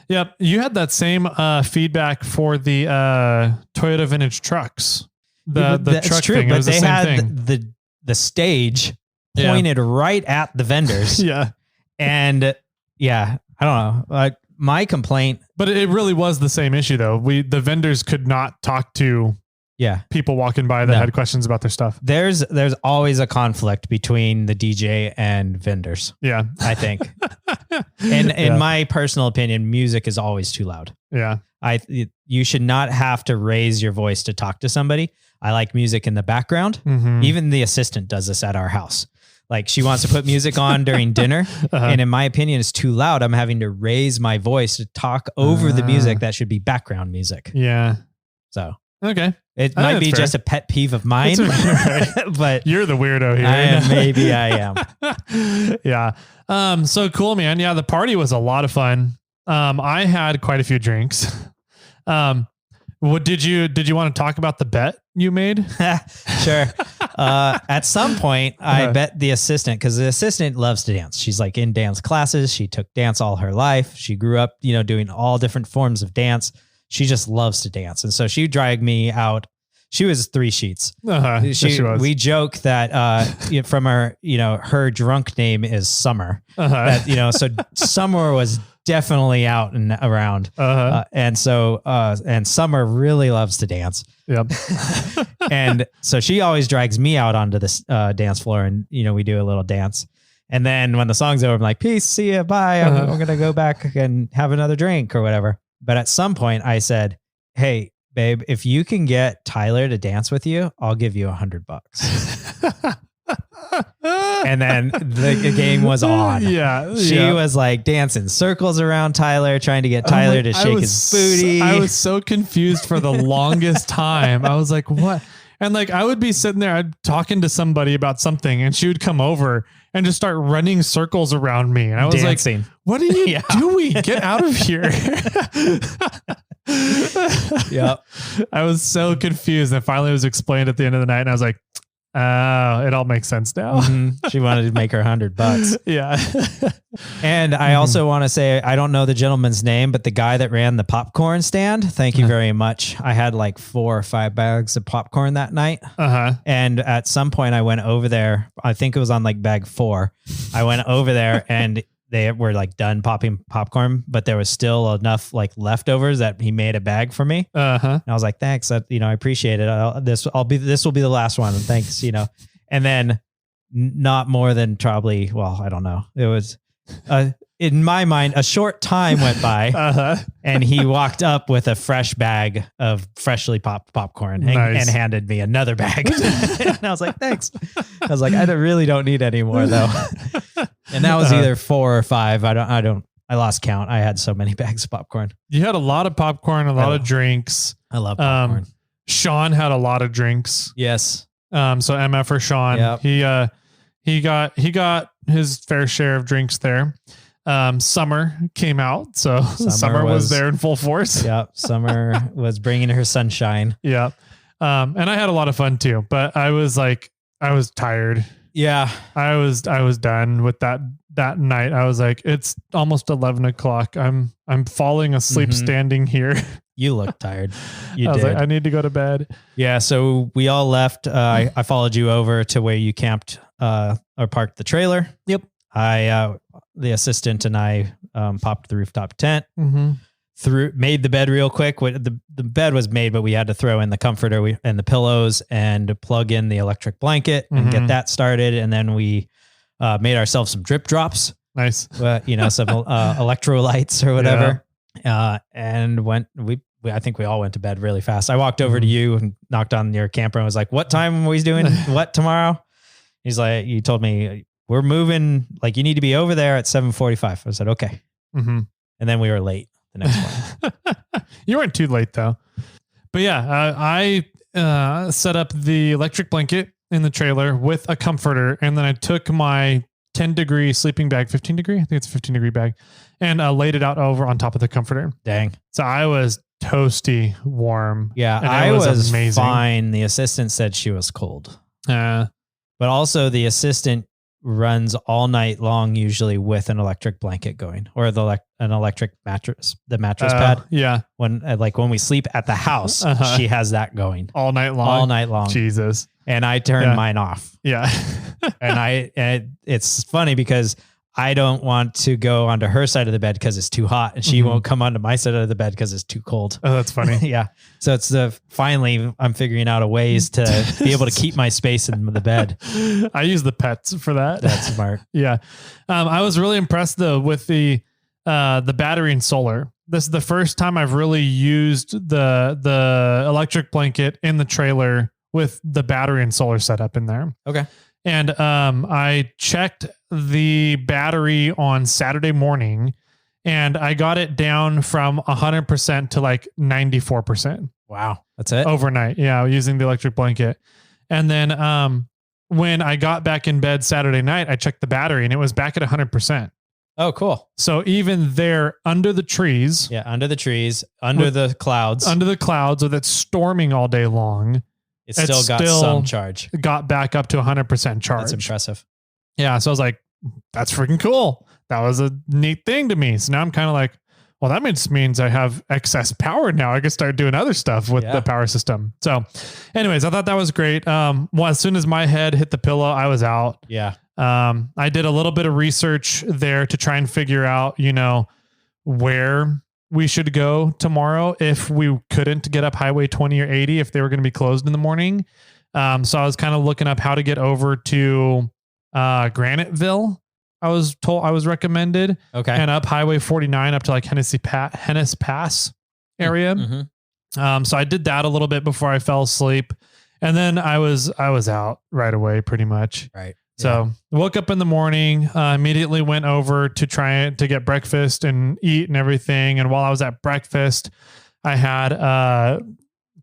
Yep. You had that same feedback for the Toyota vintage trucks. The truck true, thing. But it was they the same had thing. the stage pointed right at the vendors. Yeah. And I don't know. My complaint. But it really was the same issue though. The vendors could not talk to people walking by that had questions about their stuff. There's always a conflict between the DJ and vendors. Yeah. I think. And in my personal opinion, music is always too loud. Yeah. You should not have to raise your voice to talk to somebody. I like music in the background. Mm-hmm. Even the assistant does this at our house. Like she wants to put music on during dinner. And in my opinion, it's too loud. I'm having to raise my voice to talk over the music that should be background music. Yeah. So, okay. It might be just a pet peeve of mine, but you're the weirdo here. Maybe I am. Yeah. So cool, man. Yeah. The party was a lot of fun. I had quite a few drinks. What did you want to talk about the bet you made? Sure. At some point I bet the assistant, because the assistant loves to dance. She's like in dance classes. She took dance all her life. She grew up, doing all different forms of dance. She just loves to dance. And so she dragged me out. She was 3 sheets. She was. We joke that from her drunk name is Summer. That, so Summer was definitely out and around. And Summer really loves to dance. Yep. And so she always drags me out onto this dance floor, and we do a little dance. And then when the song's over, I'm like, peace, see ya, bye. I'm going to go back and have another drink or whatever. But at some point I said, hey, babe, if you can get Tyler to dance with you, I'll give you $100. And then the game was on. Yeah. She was like dancing circles around Tyler, trying to get Tyler to shake his booty. I was so confused for the longest time. I was like, what? And like, I would be sitting there talking to somebody about something, and she would come over and just start running circles around me. And I was dancing. Like, what are you doing? Get out of here. Yep. I was so confused. And finally it was explained at the end of the night. And I was like, oh, it all makes sense now. She wanted to make her $100. Yeah. And I also want to say, I don't know the gentleman's name, but the guy that ran the popcorn stand, thank you very much. I had like 4 or 5 bags of popcorn that night. And at some point I went over there. I think it was on like bag 4. I went over there and they were like done popping popcorn, but there was still enough like leftovers that he made a bag for me. And I was like, thanks. I appreciate it. This will be the last one. And thanks, and then not more than probably, well, I don't know. It was, in my mind, a short time went by and he walked up with a fresh bag of freshly popped popcorn and handed me another bag. And I was like, thanks. I was like, I really don't need any more though. And that was either 4 or 5. I lost count. I had so many bags of popcorn. You had a lot of popcorn, a lot of drinks. I love popcorn. Sean had a lot of drinks. Yes. So MF for Sean, he got his fair share of drinks there. Summer came out, so Summer was there in full force. Yep. Summer was bringing her sunshine. Yeah. And I had a lot of fun too, but I was tired. Yeah. I was done with that night. I was like, it's almost 11 o'clock. I'm falling asleep standing here. You look tired. I was like, I need to go to bed. Yeah. So we all left. I followed you over to where you camped, or parked the trailer. Yep. The assistant and I, popped the rooftop tent, made the bed real quick. The bed was made, but we had to throw in the comforter and the pillows and plug in the electric blanket and get that started. And then we, made ourselves some drip drops. Nice. Some, electrolytes or whatever. And I think we all went to bed really fast. I walked over to you and knocked on your camper and was like, what time are we doing what tomorrow? He's like, you told me we're moving, like you need to be over there at 7:45. I said, okay. Mm-hmm. And then we were late the next morning. You weren't too late though. But yeah, I set up the electric blanket in the trailer with a comforter. And then I took my 10-degree sleeping bag, 15-degree. I think it's a 15-degree bag, and laid it out over on top of the comforter. Dang. So I was toasty warm. Yeah, I was amazing. Fine. The assistant said she was cold. But also the assistant runs all night long, usually with an electric blanket going, or an electric mattress, the mattress pad. Yeah. When we sleep at the house, she has that going all night long. All night long. Jesus. And I turned mine off. Yeah. and it's funny because I don't want to go onto her side of the bed because it's too hot, and she won't come onto my side of the bed because it's too cold. Oh, that's funny. Yeah. So it's finally I'm figuring out a ways to be able to keep my space in the bed. I use the pets for that. That's smart. Yeah. I was really impressed though with the battery and solar. This is the first time I've really used the electric blanket in the trailer with the battery and solar setup in there. Okay. And I checked the battery on Saturday morning, and I got it down from 100% to like 94%. Wow. That's it? Overnight. Yeah, using the electric blanket. And then when I got back in bed Saturday night, I checked the battery and it was back at 100%. Oh, cool. So even there under the trees. Yeah, under the trees, under the clouds. Under the clouds with it storming all day long. It still got some charge. Got back up to 100% charge. That's impressive. Yeah. So I was like, that's freaking cool. That was a neat thing to me. So now I'm kind of like, well, that means I have excess power now. I can start doing other stuff with the power system. So anyways, I thought that was great. Well, as soon as my head hit the pillow, I was out. Yeah. I did a little bit of research there to try and figure out, where we should go tomorrow if we couldn't get up Highway 20 or 80, if they were going to be closed in the morning. So I was kind of looking up how to get over to Graniteville. I was recommended. Okay. And up Highway 49 up to like Hennessy Pass area. Mm-hmm. So I did that a little bit before I fell asleep, and then I was out right away pretty much. Right. So woke up in the morning, immediately went over to try to get breakfast and eat and everything. And while I was at breakfast, I had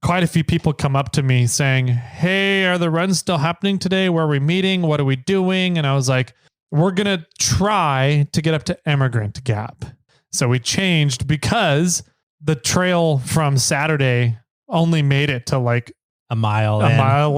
quite a few people come up to me saying, "Hey, are the runs still happening today? Where are we meeting? What are we doing?" And I was like, we're going to try to get up to Emigrant Gap. So we changed because the trail from Saturday only made it to like a mile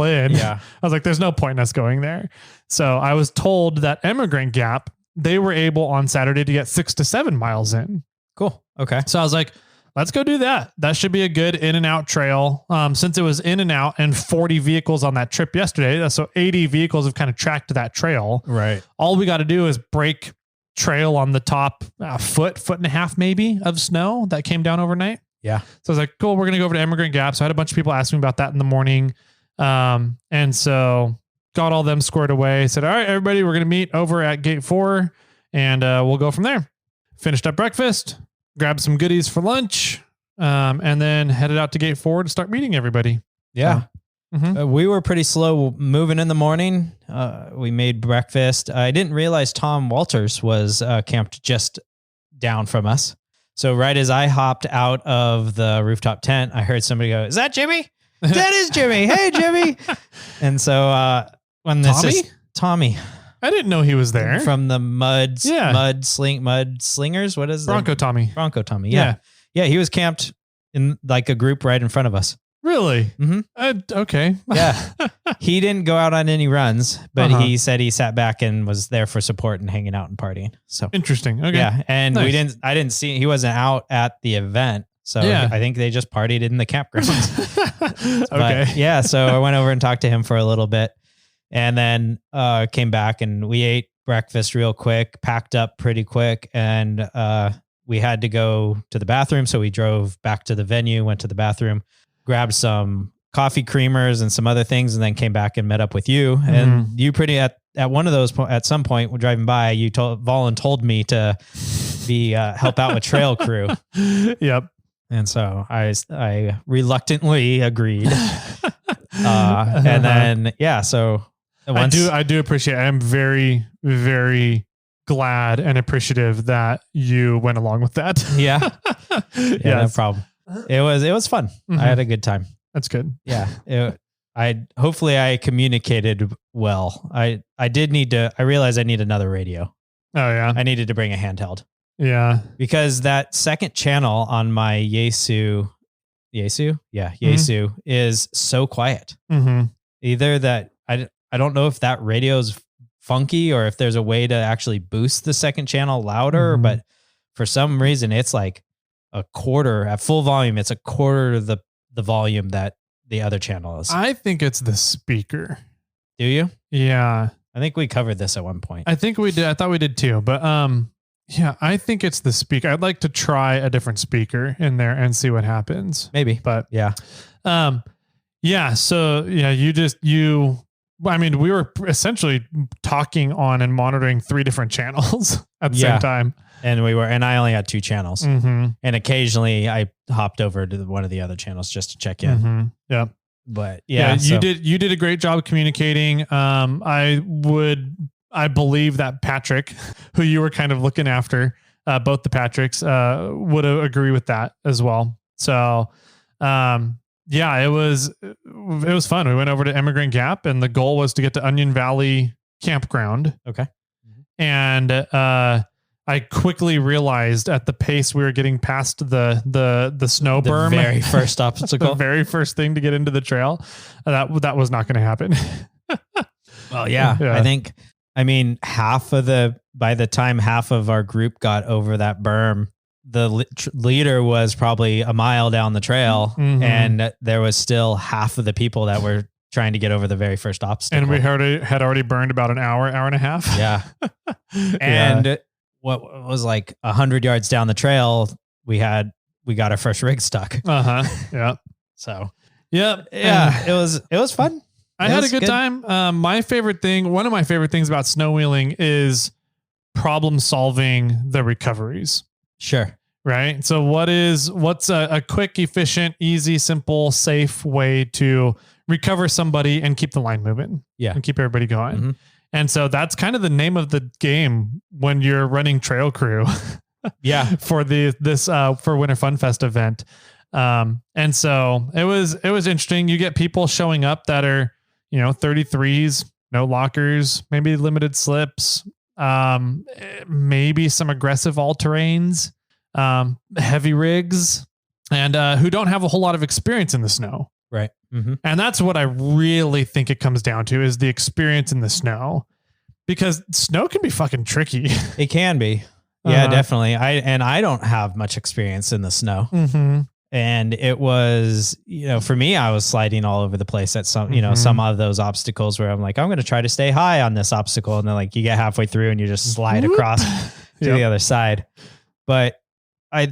in. Yeah. I was like, there's no point in us going there. So I was told that Emigrant Gap, they were able on Saturday to get 6 to 7 miles in. Cool. Okay. So I was like, let's go do that. That should be a good in and out trail. Since it was in and out and 40 vehicles on that trip yesterday. So 80 vehicles have kind of tracked that trail. Right. All we got to do is break trail on the top foot and a half, maybe, of snow that came down overnight. Yeah. So I was like, cool, we're going to go over to Emigrant Gap. So I had a bunch of people ask me about that in the morning. And so got all them squared away. Said, all right, everybody, we're going to meet over at Gate 4 and we'll go from there. Finished up breakfast, grabbed some goodies for lunch, and then headed out to Gate 4 to start meeting everybody. Yeah. We were pretty slow moving in the morning. We made breakfast. I didn't realize Tom Walters was camped just down from us. So right as I hopped out of the rooftop tent, I heard somebody go, "Is that Jimmy?" "That is Jimmy. Hey, Jimmy." And so when this is Tommy, I didn't know he was there from the mud slingers. What is Bronco Tommy? Bronco Tommy. Yeah. He was camped in like a group right in front of us. Really? Mm-hmm. Okay. Yeah. He didn't go out on any runs, but he said he sat back and was there for support and hanging out and partying. So interesting. Okay. Yeah. And I didn't see, he wasn't out at the event. So I think they just partied in the campground. Okay. But yeah. So I went over and talked to him for a little bit and then came back and we ate breakfast real quick, packed up pretty quick. And we had to go to the bathroom. So we drove back to the venue, went to the bathroom, grabbed some coffee creamers and some other things, and then came back and met up with you. Mm-hmm. And you at one of those, at some point, we're driving by, you told me to be help out with trail crew. Yep. And so I reluctantly agreed. And then, so I do appreciate it. I'm very, very glad and appreciative that you went along with that. Yeah. No problem. It was fun. Mm-hmm. I had a good time. That's good. Yeah. Hopefully I communicated well. I realized I need another radio. Oh yeah. I needed to bring a handheld. Yeah. Because that second channel on my Yaesu is so quiet. Mm-hmm. Either that I don't know if that radio's funky or if there's a way to actually boost the second channel louder, but for some reason it's like a quarter at full volume. It's a quarter of the volume that the other channel is. I think it's the speaker. Do you? Yeah. I think we covered this at one point. I think we did. I thought we did too, but yeah, I think it's the speaker. I'd like to try a different speaker in there and see what happens. Maybe, but yeah. Yeah. So yeah, I mean, we were essentially talking on and monitoring 3 different channels at the same time. And I only had 2 channels. Mm-hmm. And occasionally I hopped over to one of the other channels just to check in. Mm-hmm. Yeah. But you did a great job communicating. I believe that Patrick, who you were kind of looking after, both the Patricks, would agree with that as well. So, yeah, it was fun. We went over to Emigrant Gap and the goal was to get to Onion Valley Campground. Okay. And, I quickly realized at the pace we were getting past the snow berm, very first obstacle, the very first thing to get into the trail, that was not going to happen. Well, yeah. I mean, by the time half of our group got over that berm, the leader was probably a mile down the trail, and there was still half of the people that were trying to get over the very first obstacle. And we had already burned about an hour and a half. Yeah. And what was like 100 yards down the trail, we got our first rig stuck. Yeah. So, yeah. It was fun. I had a good time. One of my favorite things about snow wheeling is problem solving the recoveries. Sure. Right. So what's a quick, efficient, easy, simple, safe way to recover somebody and keep the line moving? Yeah. And keep everybody going. And so that's kind of the name of the game when you're running trail crew. Yeah. For for Winter Fun Fest event. And so it was interesting. You get people showing up that are, 33s, no lockers, maybe limited slips, maybe some aggressive all-terrains, heavy rigs, and who don't have a whole lot of experience in the snow. Right. Mm-hmm. And that's what I really think it comes down to is the experience in the snow, because snow can be fucking tricky. It can be. Yeah, definitely. I don't have much experience in the snow. Mm-hmm. And it was, for me, I was sliding all over the place at some of those obstacles where I'm like, I'm going to try to stay high on this obstacle. And then like you get halfway through and you just slide across to the other side. But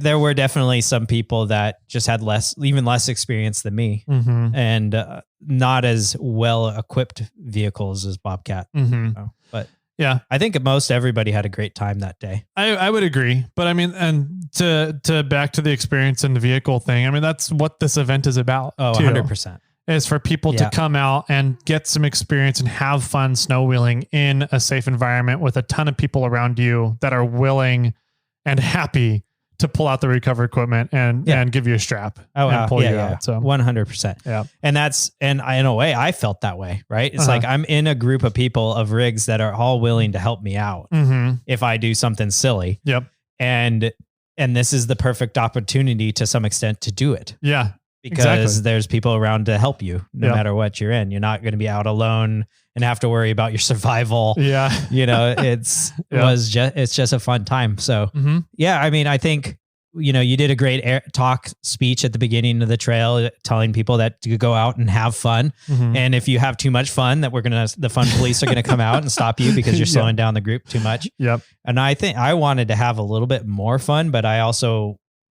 there were definitely some people that just had even less experience than me, and not as well equipped vehicles as Bobcat. But yeah, I think most everybody had a great time that day. I would agree. But I mean, and to back to the experience and the vehicle thing, I mean, that's what this event is about. Oh, 100%. Is for people to come out and get some experience and have fun snow wheeling in a safe environment with a ton of people around you that are willing and happy to pull out the recovery equipment and give you a strap and pull you out. So 100%. Yeah. And in a way, I felt that way, right? It's like I'm in a group of people of rigs that are all willing to help me out if I do something silly. Yep. And this is the perfect opportunity to some extent to do it. Yeah. Because there's people around to help you no matter what you're in. You're not going to be out alone and have to worry about your survival. Yeah. It's just a fun time. So yeah, I mean, I think, you did a great talk speech at the beginning of the trail, telling people that to go out and have fun. And if you have too much fun, that the fun police are going to come out and stop you because you're slowing down the group too much. Yep. And I think I wanted to have a little bit more fun, but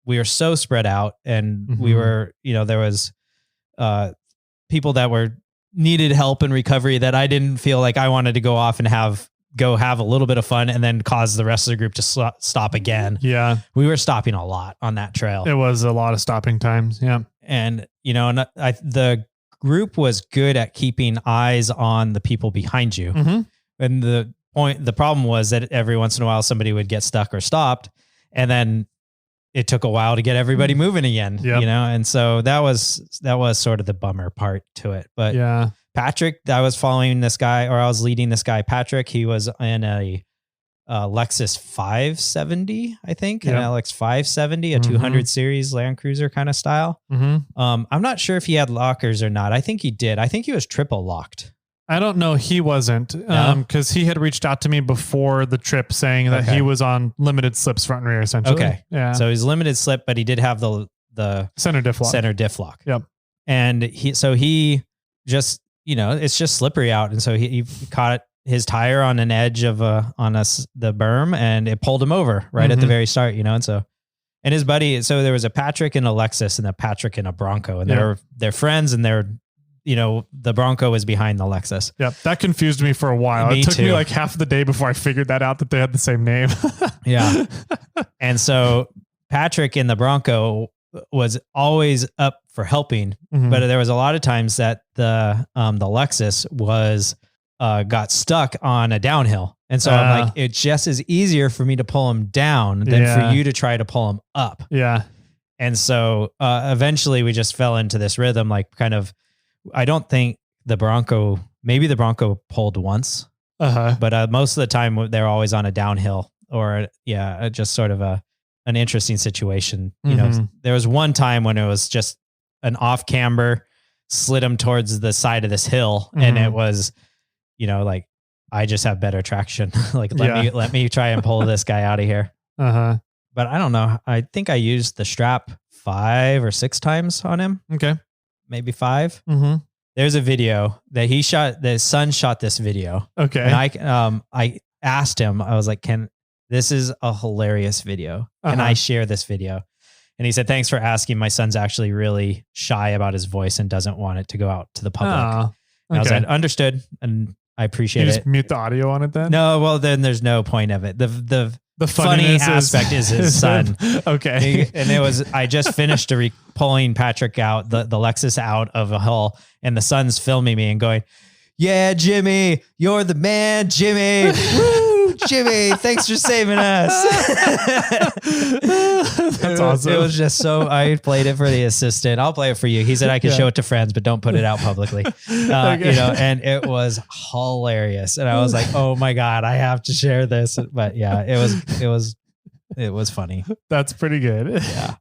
we were so spread out, and we were, there was people that needed help in recovery that I didn't feel like I wanted to go off and have a little bit of fun and then cause the rest of the group to stop again. Yeah. We were stopping a lot on that trail. It was a lot of stopping times. Yeah. And, the group was good at keeping eyes on the people behind you. Mm-hmm. And the problem was that every once in a while somebody would get stuck or stopped, and then it took a while to get everybody moving again, Yep. And so that was sort of the bummer part to it. But yeah, Patrick, I was following this guy, or I was leading this guy, Patrick. He was in a Lexus 570, I think, an LX 570, a 200 series Land Cruiser kind of style. Mm-hmm. I'm not sure if he had lockers or not. I think he did. I think he was triple locked. I don't know. He wasn't, because he had reached out to me before the trip saying that he was on limited slips front and rear, essentially. Okay. Yeah. So he's limited slip, but he did have the center diff lock. Yep. And he just, it's just slippery out. And so he caught his tire on an edge of the berm, and it pulled him over right at the very start, and his buddy, so there was a Patrick and a Lexus and a Patrick and a Bronco, and they're friends, and the Bronco was behind the Lexus. Yep. That confused me for a while. It took me like half of the day before I figured that out, that they had the same name. Yeah. And so Patrick in the Bronco was always up for helping, but there was a lot of times that the Lexus was got stuck on a downhill. And so I'm like, it just is easier for me to pull him down than for you to try to pull him up. Yeah. And so eventually we just fell into this rhythm, like kind of, I don't think maybe the Bronco pulled once, but most of the time they're always on a downhill or just sort of an interesting situation. There was one time when it was just an off camber, slid him towards the side of this hill. And it was, like, I just have better traction. Like, let me try and pull this guy out of here. But I don't know. I think I used the strap 5 or 6 times on him. Okay. Maybe 5. There's a video that he shot. The son shot this video. Okay. And I asked him, I was like, this is a hilarious video. Can I share this video? And he said, thanks for asking. My son's actually really shy about his voice and doesn't want it to go out to the public. And I was like, understood. And I appreciate you it. Just mute the audio on it then? No, well, then there's no point of it. The funny aspect is his son. Okay. And it was, I just finished pulling Patrick out, the Lexus out of a hill, and the son's filming me and going, yeah, Jimmy, you're the man, Jimmy. Woo, Jimmy, thanks for saving us. That's awesome. It was just so, I played it for the assistant. I'll play it for you. He said I can show it to friends, but don't put it out publicly. And it was hilarious. And I was like, oh my God, I have to share this. But yeah, it was funny. That's pretty good. Yeah.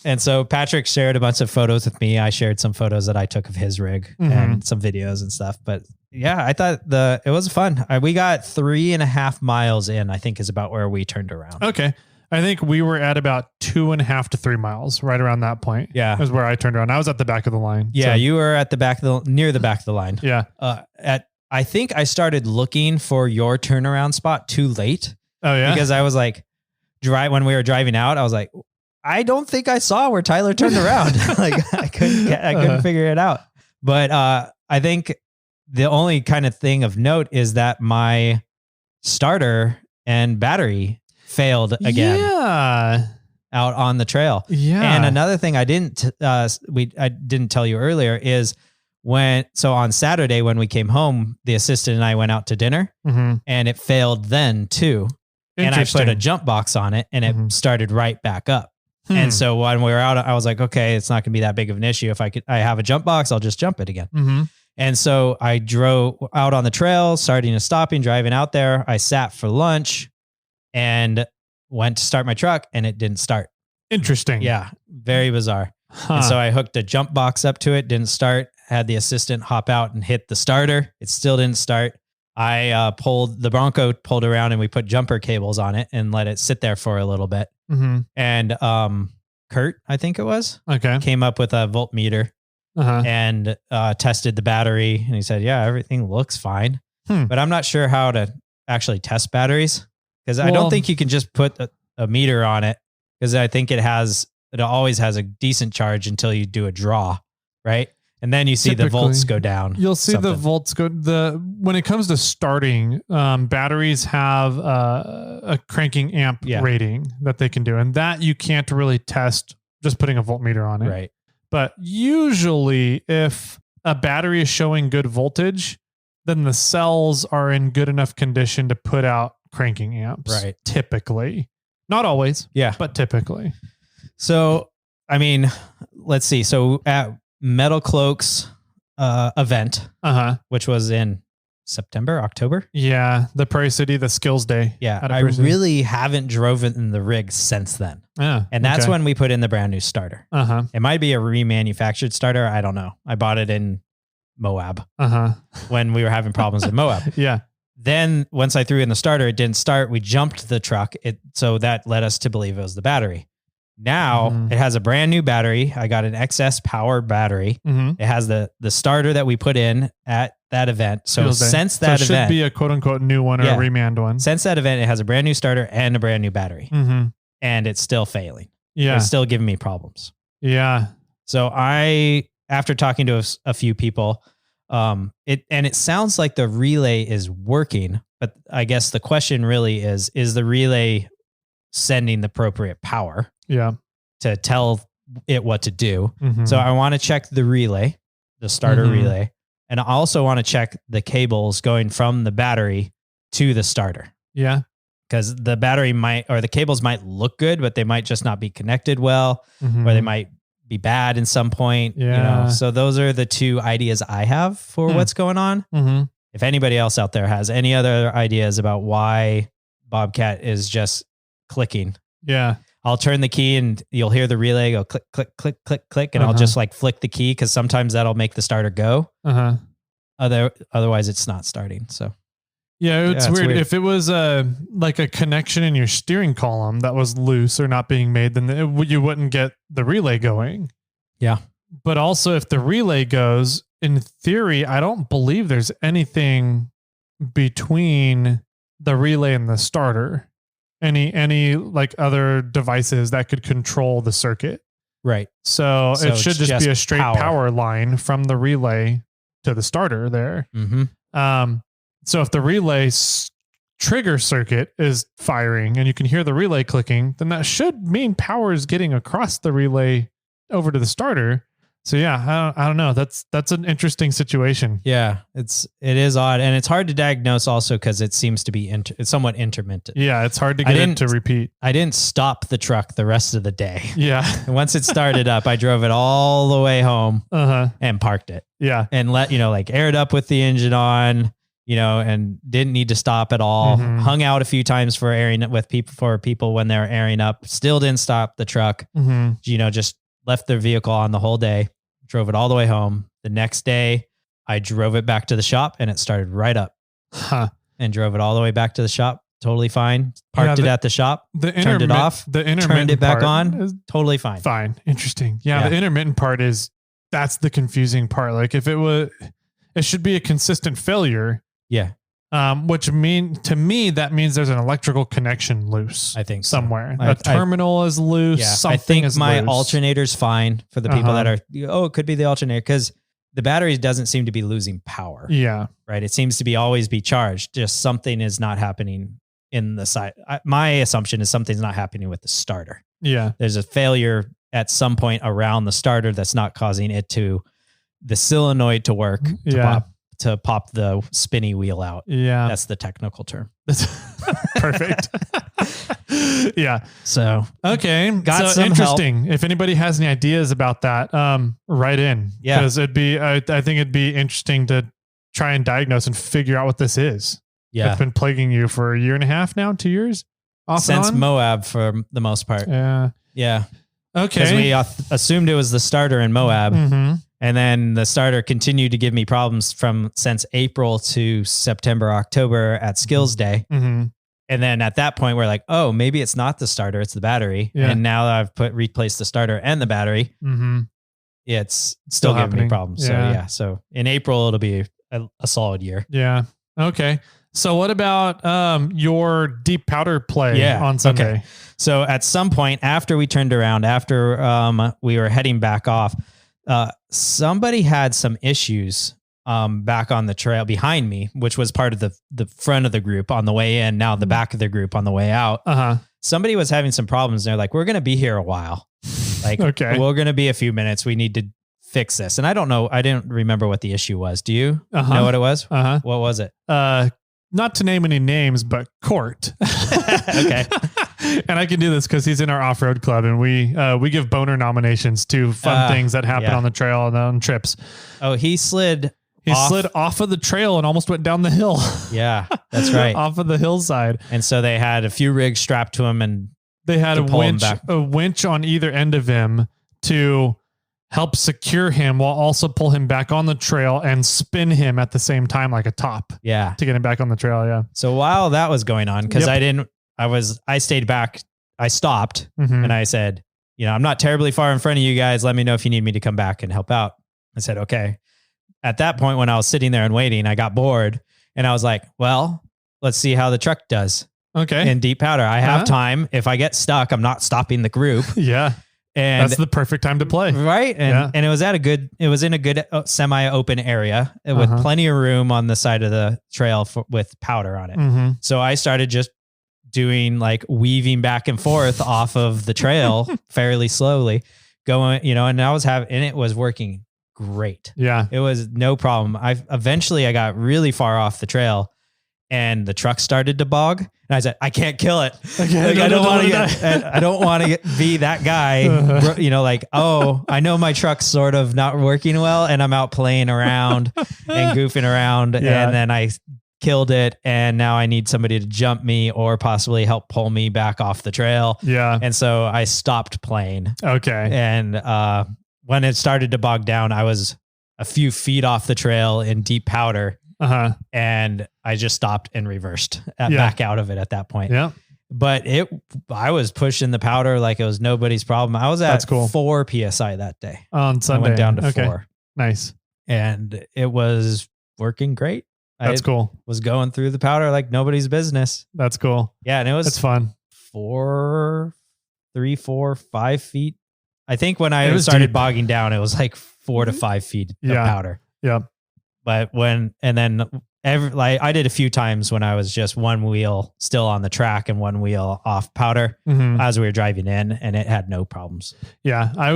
And so Patrick shared a bunch of photos with me. I shared some photos that I took of his rig and some videos and stuff. But yeah, I thought it was fun. We got 3.5 miles in, I think is about where we turned around. Okay. I think we were at about 2.5 to 3 miles, right around that point. Yeah. Is where I turned around. I was at the back of the line. Yeah. So. You were at near the back of the line. Yeah. I think I started looking for your turnaround spot too late. Oh yeah. Because I was like, when we were driving out, I was like, I don't think I saw where Tyler turned around. Like I couldn't figure it out. But I think the only kind of thing of note is that my starter and battery failed again. Yeah. Out on the trail. Yeah. And another thing I didn't tell you earlier is on Saturday when we came home, the assistant and I went out to dinner and it failed then too. And I put a jump box on it and it started right back up. And so when we were out, I was like, okay, it's not going to be that big of an issue. If I have a jump box, I'll just jump it again. And so I drove out on the trail, starting and stopping, driving out there. I sat for lunch and went to start my truck and it didn't start. Interesting. Yeah. Very bizarre. And so I hooked a jump box up to it, didn't start, had the assistant hop out and hit the starter. It still didn't start. I pulled around and we put jumper cables on it and let it sit there for a little bit. And Kurt, I think it was, came up with a voltmeter and tested the battery. And he said, yeah, everything looks fine. But I'm not sure how to actually test batteries because I don't think you can just put a meter on it because I think it always has a decent charge until you do a draw, right? And then you see the volts go down. You'll see the volts go. When it comes to starting, batteries have a cranking amp rating that they can do, and that you can't really test just putting a voltmeter on it. Right. But usually, if a battery is showing good voltage, then the cells are in good enough condition to put out cranking amps. Right. Typically. Not always. Yeah. But typically. So, I mean, let's see. So at Metal Cloak's event, which was in September, October. Yeah. The Prairie City, the skills day. Yeah. I really haven't driven the rig since then. And that's when we put in the brand new starter. It might be a remanufactured starter. I don't know. I bought it in Moab when we were having problems with Moab. Yeah. Then once I threw in the starter, it didn't start. We jumped the truck. So that led us to believe it was the battery. Now it has a brand new battery. I got an XS power battery. It has the starter that we put in at that event. So since that event, it should be a quote unquote new one or a remanned one. Since that event, it has a brand new starter and a brand new battery, and it's still failing. Yeah, it's still giving me problems. Yeah. So after talking to a few people, it sounds like the relay is working, but I guess the question really is the relay sending the appropriate power? Yeah. To tell it what to do. So I want to check the relay, the starter relay. And I also want to check the cables going from the battery to the starter. Yeah. Because the battery the cables might look good, but they might just not be connected well, or they might be bad in some point. Yeah. So those are the two ideas I have for what's going on. If anybody else out there has any other ideas about why Bobcat is just clicking. Yeah. I'll turn the key and you'll hear the relay go click, click, click, click, click. And I'll just like flick the key because sometimes that'll make the starter go. Otherwise it's not starting. So yeah, it's weird. If it was like a connection in your steering column that was loose or not being made, then you wouldn't get the relay going. Yeah. But also if the relay goes, in theory, I don't believe there's anything between the relay and the starter. Any like other devices that could control the circuit. Right. So it should just be a straight power line from the relay to the starter there. So if the relay trigger circuit is firing and you can hear the relay clicking, then that should mean power is getting across the relay over to the starter. So yeah, I don't know. That's an interesting situation. Yeah, it is odd, and it's hard to diagnose also because it seems to be it's somewhat intermittent. Yeah, it's hard to get it to repeat. I didn't stop the truck the rest of the day. Yeah, and once it started up, I drove it all the way home and parked it. Yeah, and aired up with the engine on, and didn't need to stop at all. Hung out a few times for airing with people when they were airing up. Still didn't stop the truck. Just left the vehicle on the whole day. Drove it all the way home. The next day, I drove it back to the shop and it started right up. And drove it all the way back to the shop. Totally fine. Parked it at the shop. Turned it off. Turned it back on. Totally fine. Fine. Interesting. Yeah. The intermittent part that's the confusing part. Like if it should be a consistent failure. Yeah. Which to me, that means there's an electrical connection loose. I think somewhere. A terminal is loose. Yeah, I think my alternator's fine for the people that are, it could be the alternator because the battery doesn't seem to be losing power. Yeah. Right. It seems to always be charged. Just something is not happening in the side. My assumption is something's not happening with the starter. Yeah. There's a failure at some point around the starter that's not causing the solenoid to work to pop the spinny wheel out. Yeah. That's the technical term. Perfect. Yeah. So, okay. Got some interesting. Help. If anybody has any ideas about that, write in. Yeah. Because I think it'd be interesting to try and diagnose and figure out what this is. Yeah. It's been plaguing you for a year and a half now, 2 years? Since Moab for the most part. Yeah. Yeah. Okay. Because we assumed it was the starter in Moab. And then the starter continued to give me problems since April to September, October at Skills Day. And then at that point, we're like, oh, maybe it's not the starter, it's the battery. Yeah. And now that I've replaced the starter and the battery, it's still giving me problems. Yeah. So in April, it'll be a solid year. Yeah. Okay. So what about your deep powder play on Sunday? Okay. So at some point after we turned around, after we were heading back off, somebody had some issues back on the trail behind me, which was part of the front of the group on the way in, now the back of the group on the way out. Somebody was having some problems. They're like, we're going to be here a while. Like, we're going to be a few minutes. We need to fix this. And I don't know. I didn't remember what the issue was. Do you know what it was? What was it? Not to name any names, but Court. Okay. And I can do this because he's in our off-road club, and we give boner nominations to fun things that happen on the trail and on trips. Oh, he slid off of the trail and almost went down the hill. Yeah, that's right. Off of the hillside. And so they had a few rigs strapped to him, and they had a winch on either end of him to help secure him while also pull him back on the trail and spin him at the same time like a top. Yeah. To get him back on the trail. Yeah. So while that was going on, because I stayed back, I stopped and I said, I'm not terribly far in front of you guys. Let me know if you need me to come back and help out. I said, okay. At that point, when I was sitting there and waiting, I got bored and I was like, well, let's see how the truck does. Okay. In deep powder. I have time. If I get stuck, I'm not stopping the group. Yeah. And that's the perfect time to play. Right. And it was in a good semi-open area with plenty of room on the side of the trail with powder on it. So I started just doing like weaving back and forth off of the trail fairly slowly going, and it was working great. Yeah. It was no problem. Eventually I got really far off the trail and the truck started to bog. And I said, I can't kill it. Okay, I don't want to be that guy, I know my truck's sort of not working well and I'm out playing around and goofing around. Yeah. And then I killed it. And now I need somebody to jump me or possibly help pull me back off the trail. Yeah. And so I stopped playing. Okay. And, when it started to bog down, I was a few feet off the trail in deep powder. And I just stopped and reversed back out of it at that point. Yeah. But I was pushing the powder like it was nobody's problem. I was at 4 PSI that day. On Sunday. I went down to 4. Nice. And it was working great. That's cool. Was going through the powder like nobody's business. That's cool. Yeah. And it's fun. 3, 4, 5 feet. I think when I started bogging down, it was like 4 to 5 feet of powder. Yeah. But I did a few times when I was just one wheel still on the track and one wheel off powder as we were driving in, and it had no problems. Yeah. I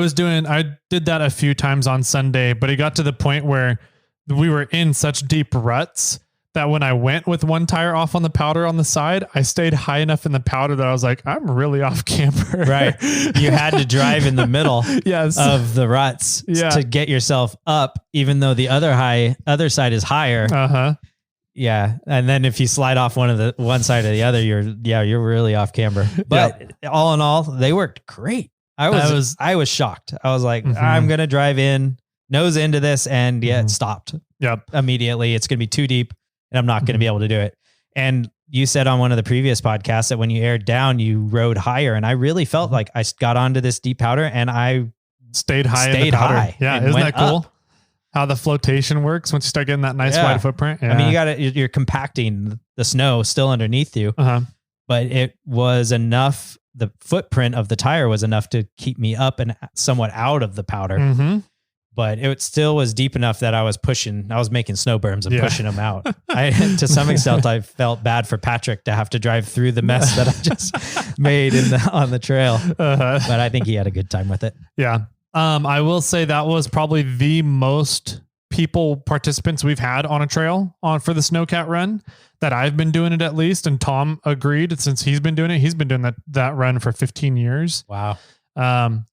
did that a few times on Sunday, but it got to the point where we were in such deep ruts that when I went with one tire off on the powder on the side, I stayed high enough in the powder that I was like, I'm really off camber. Right. You had to drive in the middle of the ruts to get yourself up, even though the other side is higher. Yeah. And then if you slide off one side or the other, you're really off camber. But all in all, they worked great. I was shocked. I was like, I'm going to drive in, nose into this, and it stopped. Yep. Immediately. It's going to be too deep. And I'm not going to be able to do it. And you said on one of the previous podcasts that when you aired down, you rode higher. And I really felt like I got onto this deep powder and I stayed high. Yeah. Isn't that cool? Up. How the flotation works once you start getting that nice wide footprint. Yeah. I mean, you're compacting the snow still underneath you, but it was enough. The footprint of the tire was enough to keep me up and somewhat out of the powder. But it still was deep enough that I was making snow berms and pushing them out. To some extent, I felt bad for Patrick to have to drive through the mess that I just made on the trail. But I think he had a good time with it. Yeah. I will say that was probably the most participants we've had on a trail for the Snowcat run that I've been doing it at least. And Tom agreed since he's been doing it. He's been doing that run for 15 years. Wow.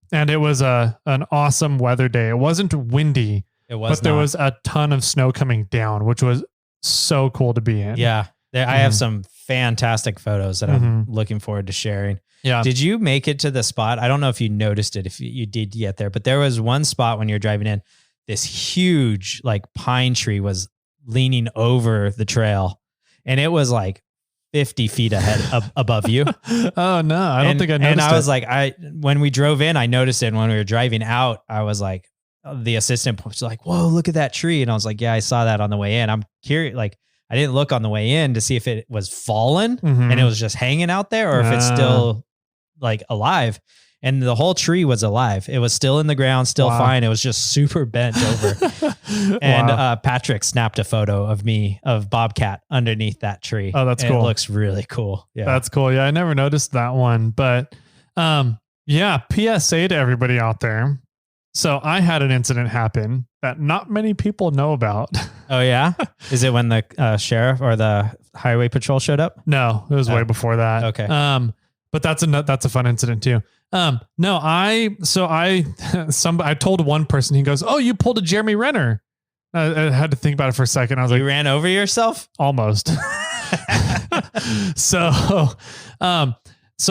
And it was an awesome weather day. It wasn't windy, but there was a ton of snow coming down, which was so cool to be in. Yeah. I have some fantastic photos that I'm looking forward to sharing. Yeah. Did you make it to the spot? I don't know if you noticed it, if you did get there, but there was one spot when you're driving in, this huge like pine tree was leaning over the trail, and it was like 50 feet ahead above you. Oh no, I don't think I noticed. And I was like, when we drove in, I noticed it. And when we were driving out, I was like, the assistant was like, whoa, look at that tree. And I was like, yeah, I saw that on the way in. I'm curious. Like, I didn't look on the way in to see if it was fallen and it was just hanging out there, or if it's still like alive. And the whole tree was alive. It was still in the ground, still fine. It was just super bent over. And Patrick snapped a photo of Bobcat underneath that tree. Oh, that's cool. It looks really cool. Yeah, that's cool. Yeah, I never noticed that one. But PSA to everybody out there. So I had an incident happen that not many people know about. Oh yeah. Is it when the sheriff or the highway patrol showed up? No, it was way before that. Okay. But that's a fun incident too. No, I told one person, he goes, "Oh, you pulled a Jeremy Renner." I had to think about it for a second. I was you ran over yourself? Almost. So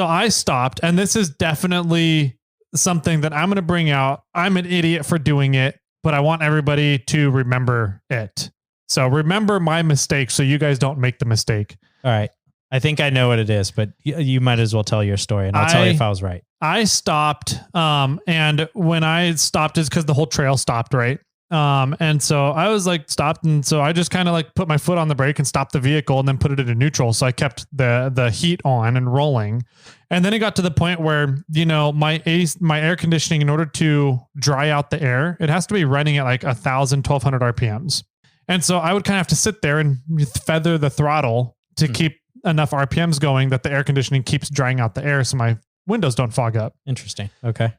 I stopped, and this is definitely something that I'm going to bring out. I'm an idiot for doing it, but I want everybody to remember it. So remember my mistake so you guys don't make the mistake. All right. I think I know what it is, but you might as well tell your story and I'll tell you if I was right. I stopped. And when I stopped is because the whole trail stopped, right? And so I was like stopped. And so I just kind of like put my foot on the brake and stopped the vehicle and then put it into neutral. So I kept the heat on and rolling. And then it got to the point where, my air conditioning, in order to dry out the air, it has to be running at like 1,200 RPMs. And so I would kind of have to sit there and feather the throttle to keep enough RPMs going that the air conditioning keeps drying out the air. So my windows don't fog up. Interesting. Okay.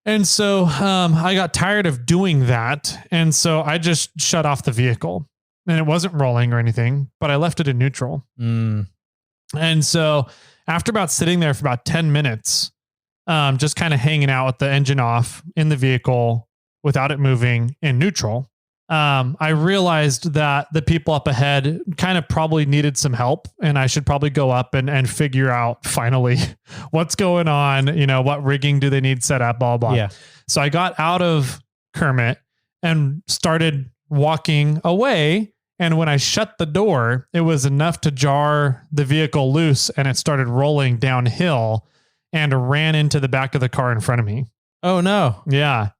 And so I got tired of doing that. And so I just shut off the vehicle, and it wasn't rolling or anything, but I left it in neutral. And so after about sitting there for about 10 minutes, just kind of hanging out with the engine off in the vehicle without it moving in neutral, I realized that the people up ahead kind of probably needed some help, and I should probably go up and figure out finally what's going on. What rigging do they need set up, blah, blah. Yeah. So I got out of Kermit and started walking away. And when I shut the door, it was enough to jar the vehicle loose, and it started rolling downhill and ran into the back of the car in front of me. Oh no. Yeah.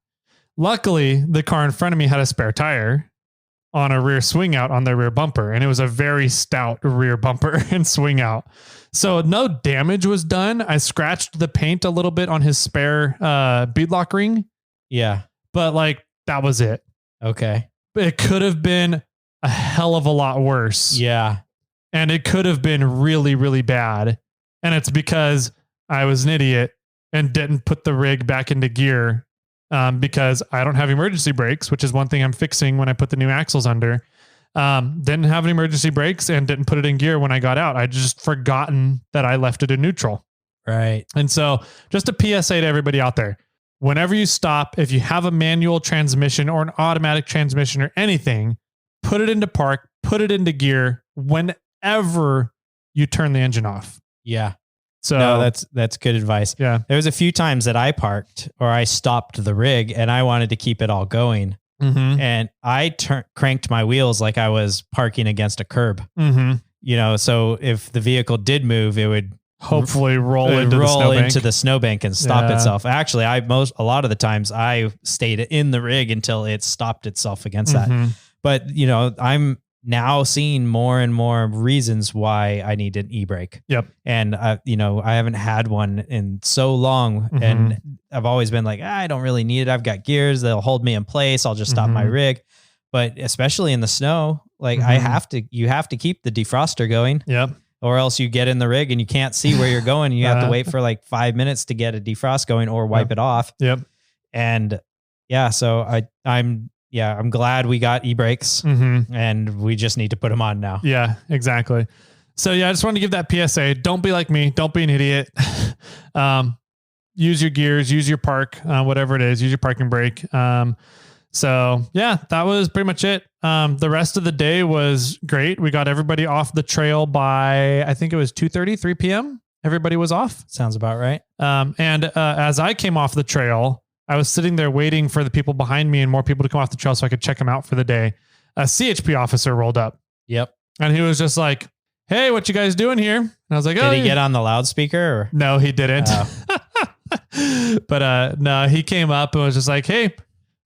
Luckily, the car in front of me had a spare tire on a rear swing out on the rear bumper, and it was a very stout rear bumper and swing out. So no damage was done. I scratched the paint a little bit on his spare beadlock ring. Yeah. But that was it. Okay. It could have been a hell of a lot worse. Yeah. And it could have been really, really bad. And it's because I was an idiot and didn't put the rig back into gear. Because I don't have emergency brakes, which is one thing I'm fixing when I put the new axles under. Didn't have any emergency brakes and didn't put it in gear when I got out. I just forgotten that I left it in neutral. Right. And so just a PSA to everybody out there, whenever you stop, if you have a manual transmission or an automatic transmission or anything, put it into park, put it into gear whenever you turn the engine off. Yeah. So no, that's good advice. Yeah. There was a few times that I parked or I stopped the rig and I wanted to keep it all going. And I cranked my wheels like I was parking against a curb. So if the vehicle did move, it would hopefully roll into the snowbank and stop itself. Actually, a lot of the times I stayed in the rig until it stopped itself against that. But I'm now seeing more and more reasons why I need an e-brake. Yep. And I haven't had one in so long, and I've always been like, I don't really need it. I've got gears. They'll hold me in place. I'll just stop my rig. But especially in the snow, you have to keep the defroster going. Yep. Or else you get in the rig and you can't see where you're going. You have to wait for 5 minutes to get a defrost going or wipe it off. Yep. And so I'm glad we got e-brakes and we just need to put them on now. Yeah, exactly. So I just wanted to give that PSA. Don't be like me. Don't be an idiot. Use your gears, use your park, whatever it is, use your parking brake. So that was pretty much it. The rest of the day was great. We got everybody off the trail by, I think it was 2:30, 3 PM. Everybody was off. Sounds about right. And as I came off the trail, I was sitting there waiting for the people behind me and more people to come off the trail so I could check them out for the day. A CHP officer rolled up. Yep. And he was just like, "Hey, what you guys doing here?" And I was like, Did he get on the loudspeaker? Or? No, he didn't. Oh. But no, he came up and was just like, "Hey,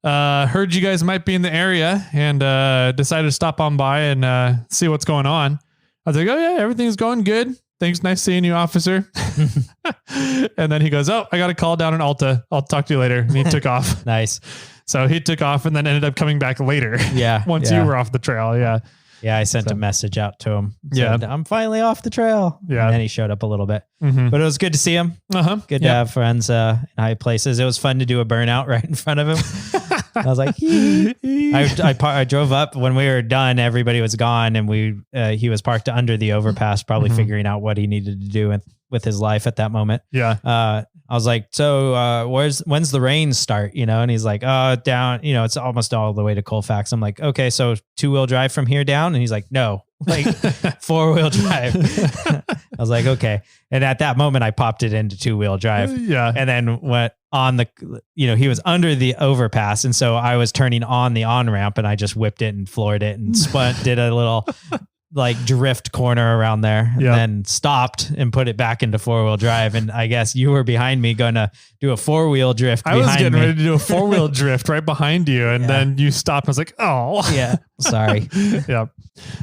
heard you guys might be in the area and decided to stop on by and see what's going on." I was like, "Oh yeah, everything's going good. Thanks. Nice seeing you, officer." And then he goes, "Oh, I got a call down in Alta. I'll talk to you later." And he took off. Nice. So he took off and then ended up coming back later. Yeah. Once you were off the trail. Yeah. Yeah, I sent a message out to him. Yeah. Said, I'm finally off the trail. Yeah. And then he showed up a little bit. Mm-hmm. But it was good to see him. Good to have friends in high places. It was fun to do a burnout right in front of him. I was like, I drove up when we were done. Everybody was gone, and he was parked under the overpass, probably figuring out what he needed to do with his life at that moment. Yeah. I was like, so when's the rains start? And he's like, down, it's almost all the way to Colfax. I'm like, okay, so 2-wheel drive from here down? And he's like, no, like 4-wheel drive. I was like, okay. And at that moment I popped it into 2-wheel drive. Yeah. And then went on he was under the overpass. And so I was turning on the on-ramp, and I just whipped it and floored it and did a little like drift corner around there, and then stopped and put it back into 4-wheel drive. And I guess you were behind me going to do a 4-wheel drift. I was getting ready to do a 4-wheel drift right behind you. And then you stopped. I was like, oh yeah, sorry. Yep.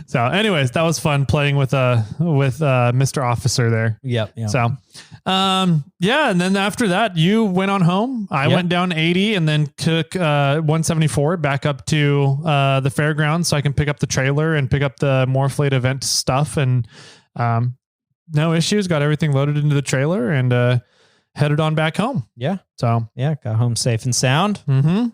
So anyways, that was fun playing with Mr. Officer there. Yep. So, and then after that you went on home. I went down 80 and then took 174 back up to the fairgrounds so I can pick up the trailer and pick up the Morphlate event stuff, and no issues, got everything loaded into the trailer and headed on back home. Yeah. So got home safe and sound. Mm-hmm.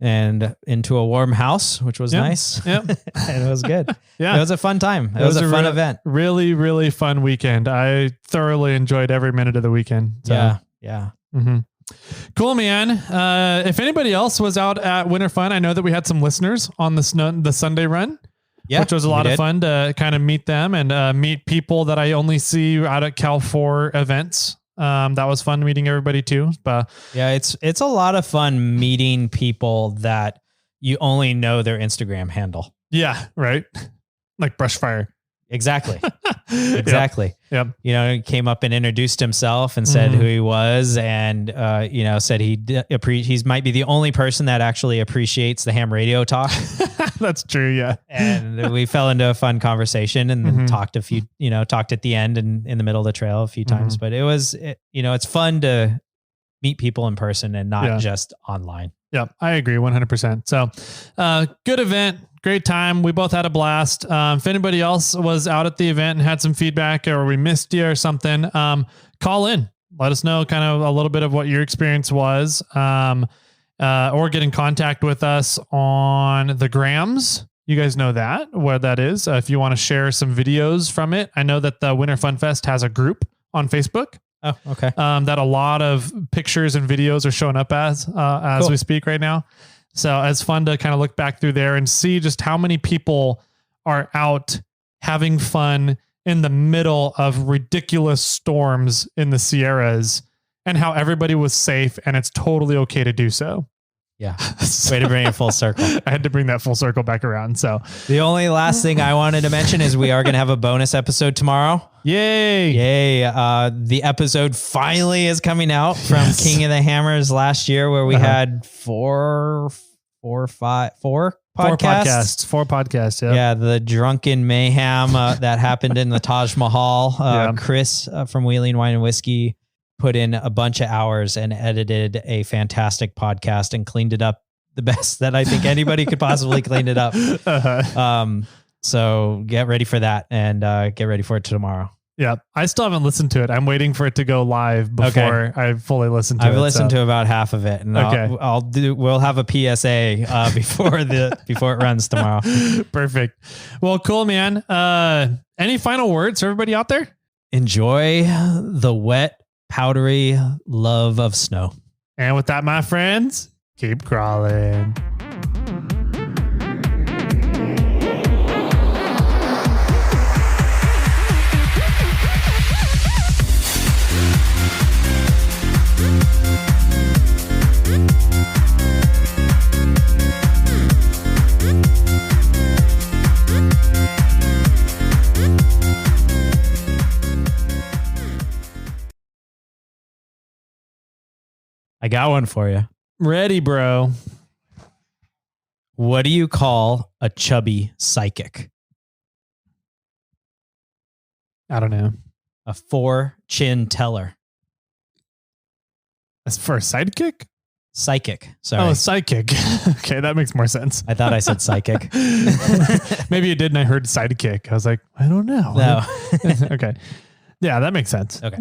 And into a warm house, which was nice. Yep. And it was good. Yeah. It was a fun time. It was a fun event. Really, really fun weekend. I thoroughly enjoyed every minute of the weekend. So. Yeah. Mm-hmm. Cool, man. If anybody else was out at Winter Fun, I know that we had some listeners on the Sunday run, which was a lot of fun to kind of meet them and meet people that I only see out at Cal 4 events. That was fun meeting everybody too. But yeah, it's a lot of fun meeting people that you only know their Instagram handle. Yeah. Right. Like Brushfire. Exactly. Exactly. Yep. He came up and introduced himself and said who he was, and said he might be the only person that actually appreciates the ham radio talk. That's true. Yeah. And we fell into a fun conversation and then talked at the end and in the middle of the trail a few times, but it's fun to meet people in person and not just online. Yep. I agree 100%. So, good event. Great time. We both had a blast. If anybody else was out at the event and had some feedback or we missed you or something, call in, let us know kind of a little bit of what your experience was, or get in contact with us on the Grams. You guys know where that is. If you want to share some videos from it, I know that the Winter Fun Fest has a group on Facebook. Oh, okay. That a lot of pictures and videos are showing up as cool. We speak right now. So it's fun to kind of look back through there and see just how many people are out having fun in the middle of ridiculous storms in the Sierras, and how everybody was safe and it's totally okay to do so. Yeah. Way to bring it full circle. I had to bring that full circle back around. So the only last thing I wanted to mention is we are going to have a bonus episode tomorrow. Yay. The episode finally is coming out from King of the Hammers last year, where we had four podcasts. Four podcasts. Yeah. The drunken mayhem that happened in the Taj Mahal. Chris from Wheeling Wine and Whiskey put in a bunch of hours and edited a fantastic podcast and cleaned it up the best that I think anybody could possibly clean it up. So get ready for that and get ready for it tomorw. Yeah. I still haven't listened to it. I'm waiting for it to go live before I fully listen to it. I've listened to about half of it, and we'll have a PSA before it runs tomorrow. Perfect. Well, cool, man. Any final words for everybody out there? Enjoy the wet, powdery love of snow. And with that, my friends, keep crawling. I got one for you. Ready, bro. What do you call a chubby psychic? I don't know. A 4-chin teller. That's for a sidekick? Psychic. Sorry. Oh, psychic. Okay, that makes more sense. I thought I said psychic. Maybe you did, and I heard sidekick. I was like, I don't know. No. Okay. Yeah, that makes sense. Okay.